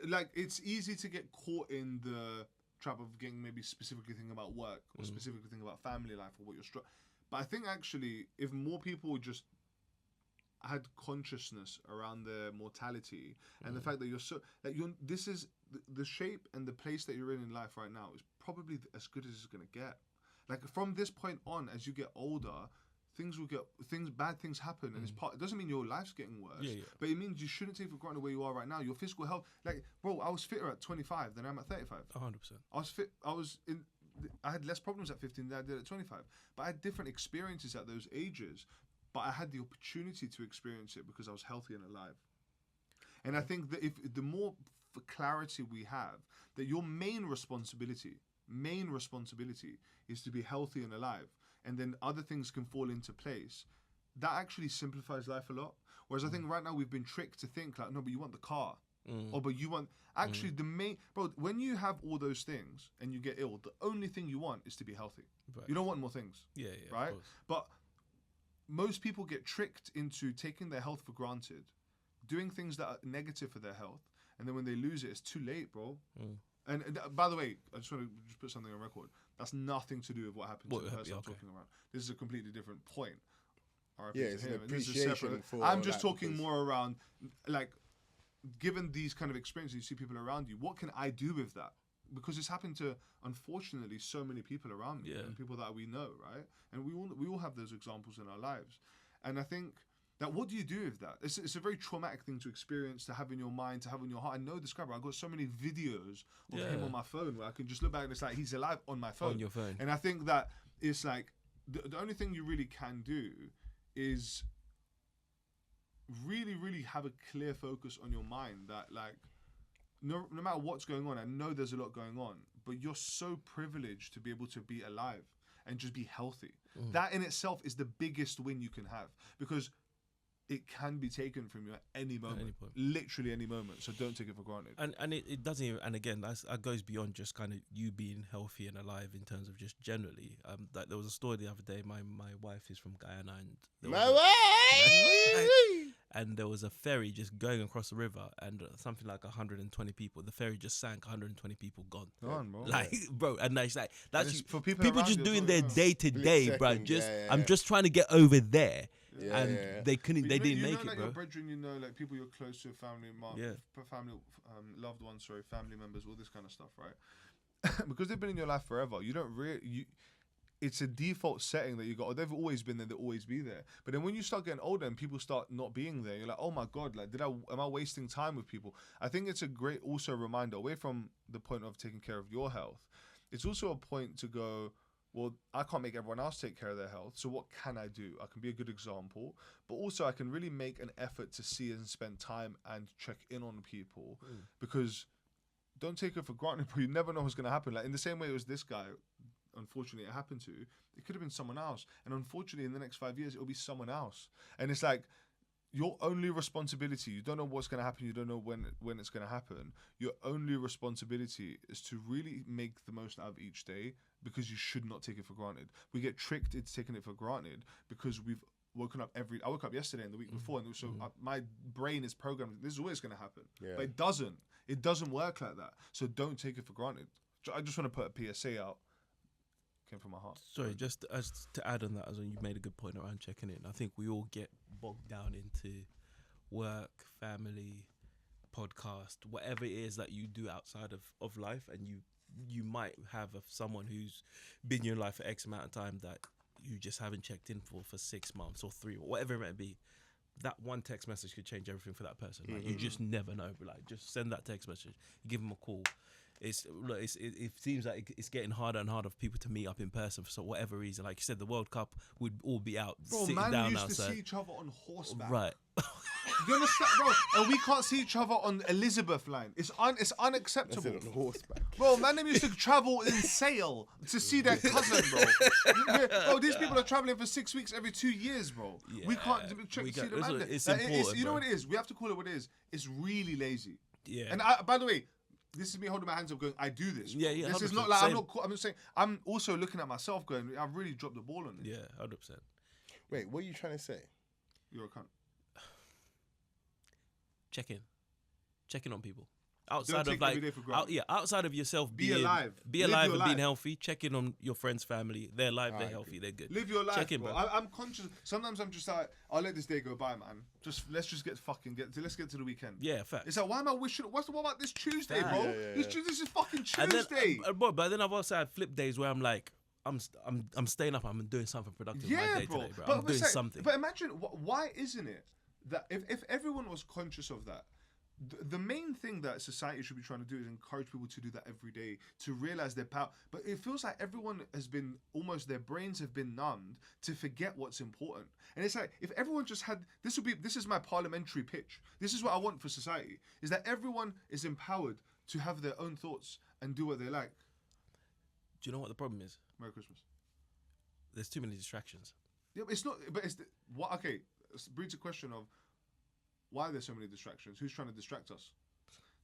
like it's easy to get caught in the trap of getting maybe specifically thinking about work or specifically thinking about family life or what you're but I think actually if more people just had consciousness around their mortality and the fact that you're so like this is the shape and the place that you're in life right now is probably as good as it's going to get. Like from this point on, as you get older, bad things happen, and it doesn't mean your life's getting worse, but it means you shouldn't take for granted where you are right now. Your physical health, like, bro, I was fitter at 25 than I'm at 35. 100%. I was fit. I had less problems at 15 than I did at 25, but I had different experiences at those ages. But I had the opportunity to experience it because I was healthy and alive. And I think that if the more clarity we have, that your main responsibility is to be healthy and alive, and then other things can fall into place, that actually simplifies life a lot. Whereas I think right now we've been tricked to think like, no, but you want the car. Or but you want actually the main bro, when you have all those things and you get ill, the only thing you want is to be healthy. Right. You don't want more things. Yeah, right? of course. But most people get tricked into taking their health for granted, doing things that are negative for their health, and then when they lose it, it's too late, bro. And by the way, I just want to just put something on record. That's nothing to do with what happened to the person I'm talking about. This is a completely different point. RIP Yeah, to it's an him, and this is appreciation separate. for I'm just that talking because- more around, like, given these kind of experiences, you see people around you, what can I do with that? Because it's happened to, unfortunately, so many people around me and people that we know, right? And we all have those examples in our lives. And I think that what do you do with that? It's a very traumatic thing to experience, to have in your mind, to have in your heart. I know this guy, bro. I've got so many videos of him on my phone where I can just look back and it's like he's alive on my phone. On your phone. And I think that it's like the only thing you really can do is really, really have a clear focus on your mind that, like, no matter what's going on, I know there's a lot going on, but you're so privileged to be able to be alive and just be healthy. That in itself is the biggest win you can have, because it can be taken from you at any moment, any point. literally any moment. So don't take it for granted. And it doesn't even, and again, that goes beyond just kind of you being healthy and alive in terms of just generally. Like there was a story the other day. My wife is from Guyana, and there was and there was a ferry just going across the river, and something like 120 people. The ferry just sank, 120 people gone. Go on, bro. Like, bro, and that's like that's it's you, for people people around just you as doing well, their yeah. day to day, Split bro. second, Just yeah. I'm just trying to get over there, Yeah, and yeah. they couldn't, But they you know, didn't you make know, it, like bro. your brethren, you know, like people you're close to, family, Yeah. family, loved ones, family members, all this kind of stuff, right? Because they've been in your life forever. You don't really it's a default setting that you got. They've always been there. They'll always be there. But then when you start getting older and people start not being there, you're like, oh my God, like, am I wasting time with people? I think it's a great also reminder, away from the point of taking care of your health. It's also a point to go, well, I can't make everyone else take care of their health. So what can I do? I can be a good example, but also I can really make an effort to see and spend time and check in on people, because don't take it for granted, but you never know what's going to happen. Like in the same way it was this guy, unfortunately it happened to, it could have been someone else, and unfortunately in the next 5 years it'll be someone else. And it's like your only responsibility, you don't know what's going to happen, you don't know when it's going to happen. Your only responsibility is to really make the most out of each day, because you should not take it for granted. We get tricked into taking it for granted because we've I woke up yesterday and the week before, and so my brain is programmed. This is always going to happen, Yeah. but it doesn't. It doesn't work like that. So don't take it for granted. I just want to put a PSA out. Came from my heart. Sorry, just as to add on that, as you made a good point around checking in. I think we all get bogged down into work, family, podcast, whatever it is that you do outside of life, and you might have someone who's been in your life for X amount of time that you just haven't checked in for 6 months or 3 or whatever it might be. That one text message could change everything for that person. Like, you just never know. But like, just send that text message, give them a call. It seems like it's getting harder and harder for people to meet up in person for whatever reason. Like you said, the World Cup would all be out sitting man down used outside. to see each other on horseback. Right. You understand, bro? And we can't see each other on Elizabeth line. It's unacceptable. That's it on horseback. Bro, man, them used to travel in sail to see their cousin, bro. Bro, these people are traveling for 6 weeks every 2 years, bro. We can't see the man. It's important, you know bro. what it is? We have to call it what it is. It's really lazy. Yeah. And by the way, this is me holding my hands up going, I do this. Yeah, yeah, This is 100%. not like, Same. I'm just saying, I'm also looking at myself going, I've really dropped the ball on this. Yeah, 100%. Wait, what are you trying to say? You're a cunt. Check in on people. Outside take of like, every day for granted. outside of yourself, Be being, alive. be Live alive your and being life. healthy. Check in on your friends' family. They're alive, they're I healthy, they're good. Live your life, Check in, bro. bro. I'm conscious. Sometimes I'm just like, I'll let this day go by, man. Let's just let's get to the weekend. Yeah, fact. It's like, why am I wishing? What about this Tuesday, Fact. bro? Yeah, yeah, This is fucking And then, Tuesday. but then I've also had flip days where I'm like, I'm staying up. I'm doing something productive in my Yeah, day bro. today, bro. But I'm doing something. But imagine, why isn't it that if everyone was conscious of that, the main thing that society should be trying to do is encourage people to do that every day, to realize their power. But it feels like everyone has been their brains have been numbed to forget what's important. And it's like, if everyone just had, this is my parliamentary pitch. This is what I want for society, is that everyone is empowered to have their own thoughts and do what they like. Do you know what the problem is? Merry Christmas. There's too many distractions. Yeah, but it's not, but it's, what? Okay, it breeds a question of, why are there so many distractions? Who's trying to distract us?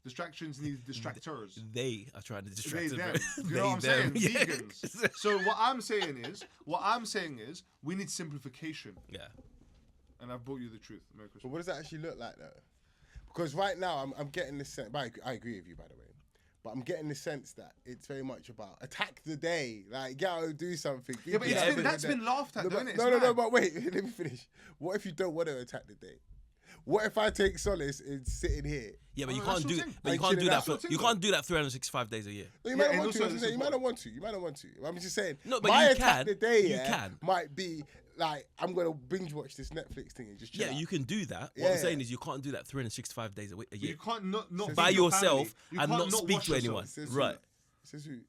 Distractions need distractors. They are trying to distract They, us, them. bro. You know what I'm saying? Yeah. Vegans. So what I'm saying is, we need simplification. Yeah. And I've brought you the truth. Merry But Christmas. what does that actually look like, though? Because right now, I'm getting this sense. But I agree with you, by the way. But I'm getting the sense that it's very much about attack the day. Like, go do something. Yeah, but that's been laughed at, No, though, but, innit? no, but wait, let me finish. What if you don't want to attack the day? What if I take solace in sitting here? Yeah, but you Oh, can't that's do. your thing. But you And can't do chilling that. out. For, That's your you thing, can't do that 365 days a year. No, you Yeah, might and not want to. also I'm it's saying you might not important. want to. You might not want to. I'm just saying. No, but my you attack can. the day, You yeah, can. might be like I'm gonna binge watch this Netflix thing and just chill Yeah, out. you can do that. What I'm Yeah. saying is you can't do that 365 days a But year you can't not by feed your yourself family. You and can't not speak wash to yourself. anyone. Says Right. Who? Says who?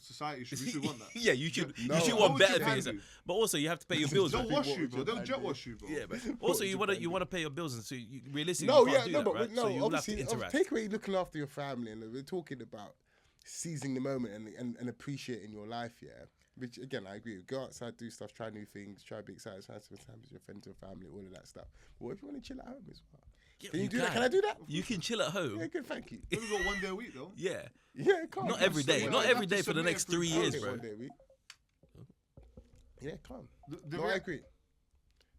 Society we should want that. Yeah, you should. No. You should What want would better you for can yourself. do? But also, you have to pay your bills. They'll right? wash what you, would bro. you They'll can jet do? wash you, bro. Yeah, but What also would you you want to do? pay your bills, and so you realistically No, you yeah, can't do no, that, but right? no. So you have to Obviously, interact. take away looking after your family, and we're talking about seizing the moment and appreciating your life. Yeah, which again I agree with. Go outside, do stuff, try new things, try to be excited, spend some time with your friends and family, all of that stuff. But what if you want to chill at home as well? Yeah, Can you do that? Can I do that? You can chill at home. Yeah, good, thank you. You only got 1 day a week though. Yeah, Yeah, calm. not every day. so Not you every have to day for the submit next it 3 through years, Okay, bro. 1 day a week. Yeah, calm. The No, I rea- agree.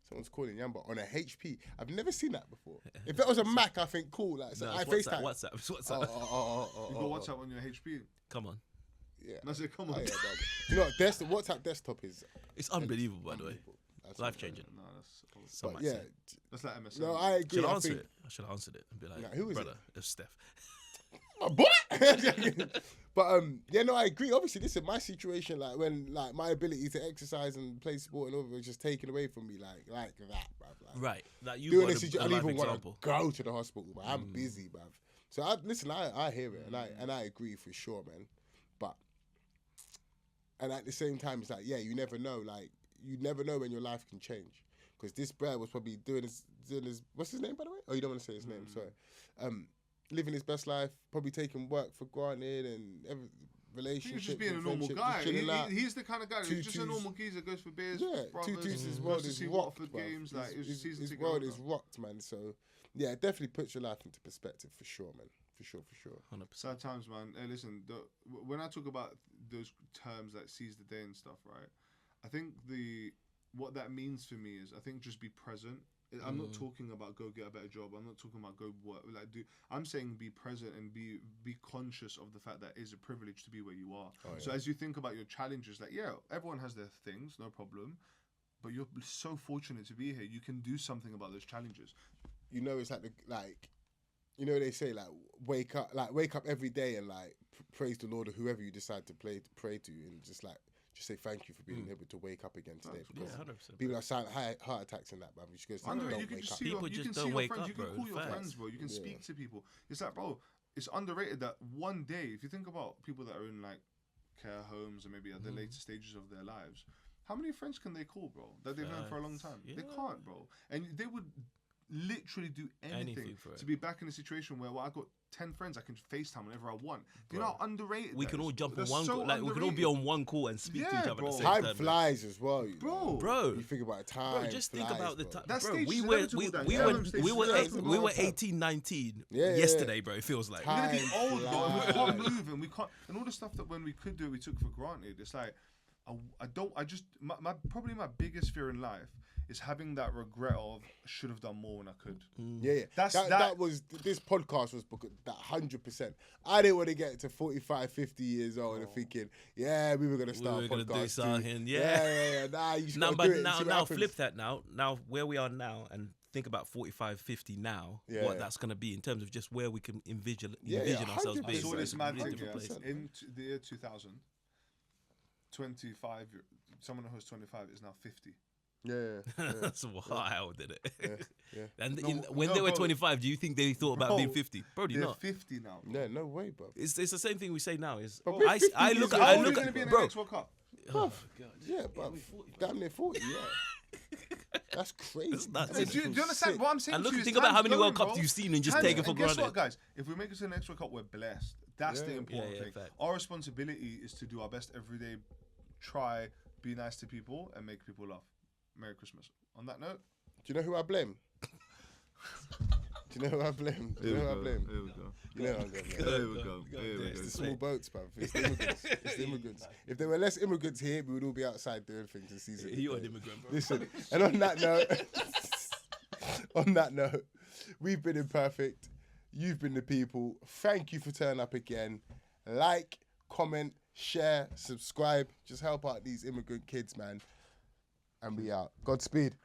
Someone's calling Yamba on a HP. I've never seen that before. If it was a Mac, I think cool. Like, so No, I it's FaceTime. WhatsApp. It's Oh, WhatsApp. You got WhatsApp on your HP. Come on, Yeah. And I said, come Oh, on. yeah, dog. You know what? WhatsApp desktop is it's unbelievable, by the way. That's Life changing. No, that's Some But might yeah, say. that's like MSN. no, I agree. Should I I answer think, it? I should have answered it and be like, Nah, who is it? brother, it's Steph. my boy. But yeah, no, I agree. Obviously, listen, my situation, like when like my ability to exercise and play sport and all of it was just taken away from me, like that, bruv. Like, Right, like you doing got this, a I don't live even want to example. go to the hospital, but I'm busy, bruv. So I hear it, and I agree for sure, man. But and at the same time, it's like, yeah, you never know, when your life can change. Because this bro was probably doing his what's his name, by the way? Oh, you don't want to say his name, sorry. Living his best life, probably taking work for granted and every relationship. He's just being a and normal friendship, guy. just chilling out. He's the kind of guy who's just a Tutus. normal geezer, goes for beers, Yeah, brothers, Tutus' goes world to is see rocked, Watford bruv. games. Like, it was season His ticket world holder. is rocked, man. So, yeah, it definitely puts your life into perspective for sure, man. For sure. 100%. Sad times, man. Hey, listen, when I talk about those terms like seize the day and stuff, right? I think the what that means for me is, I think just be present. I'm not talking about go get a better job. I'm not talking about go work. Like I'm saying be present and be conscious of the fact that it's a privilege to be where you are. So as you think about your challenges, like everyone has their things, no problem. But you're so fortunate to be here. You can do something about those challenges. You know, it's like you know, they say like wake up every day and like praise the Lord or whoever you decide to pray to, and just say thank you for being able to wake up again today. Because 100%. people have silent heart attacks and that, man. You just go, You don't can wake just up. see People you just can don't see your wake friends. up, You can bro. call your Facts. friends, bro. You can speak to people. It's like, bro, it's underrated that one day, if you think about people that are in like care homes and maybe at the later stages of their lives, how many friends can they call, bro, that they've known for a long time? Yeah. They can't, bro. And they would literally do anything for it. to be back in a situation where I got 10 friends I can FaceTime whenever I want. You know how underrated We that can is? all jump on That's one so call. Like we can all be underrated. on one call and speak to Yeah, each other at bro. the same Time time. flies as well, you know. Bro. You think about time. Bro, just think flies, about the bro. time. That Bro, stage we is were inevitable, Dan. we Yeah, were them stages we is were inevitable. we were 18, 19 Yeah. yesterday, bro. It feels like. We're gonna be Time old, bro, and we flies. can't move, and we can't, and all the stuff that when we could do, we took for granted. It's like, probably my biggest fear in life is having that regret of should have done more when I could. Yeah. That was this podcast was that 100%. I didn't want to get to 45, 50 years old and thinking, yeah, we were gonna start were a gonna podcast. do something, too. yeah. Nah, you just Now, gotta but do it and see what now happens. flip that now. Now where we are now and think about 45, 50 now, Yeah. what that's going to be in terms of just where we can envision Yeah, ourselves 100%. being. I saw this in mad different thing, yeah. places. In the year 2000, 25, someone who's 25 is now 50. Yeah. That's wild, isn't it? Yeah. And No, when no, they were bro. 25, do you think they thought about Bro, being 50? Probably They're not. 50 now. Yeah, no way, bro. It's the same thing we say now. Is But we're 50 I years look old. I How old are look you going to at be in the bro. next World Cup? Oh, God. Yeah, but damn near 40, yeah. That's crazy. That's nuts. That's Do you understand sick. what I'm saying? And to look, you is think about how time's many World going, Cups bro. you've seen and just Time's- taken for and guess granted. what, guys? If we make it to the next World Cup, we're blessed. That's the important Yeah, thing. fact. Our responsibility is to do our best every day, try, be nice to people, and make people laugh. Merry Christmas. On that note, Do you know who I blame? Do you know who I blame? Do you know who I blame? Here we go. You know who I blame. Here we go. Here we It's the go. small boats, bruv. It's the immigrants. It's the immigrants. If there were less immigrants here, we would all be outside doing things this season. You're an immigrant, bro. Listen, and on that note, we've been Imperfect. You've been the people. Thank you for turning up again. Like, comment, share, subscribe. Just help out these immigrant kids, man. And we out. Godspeed.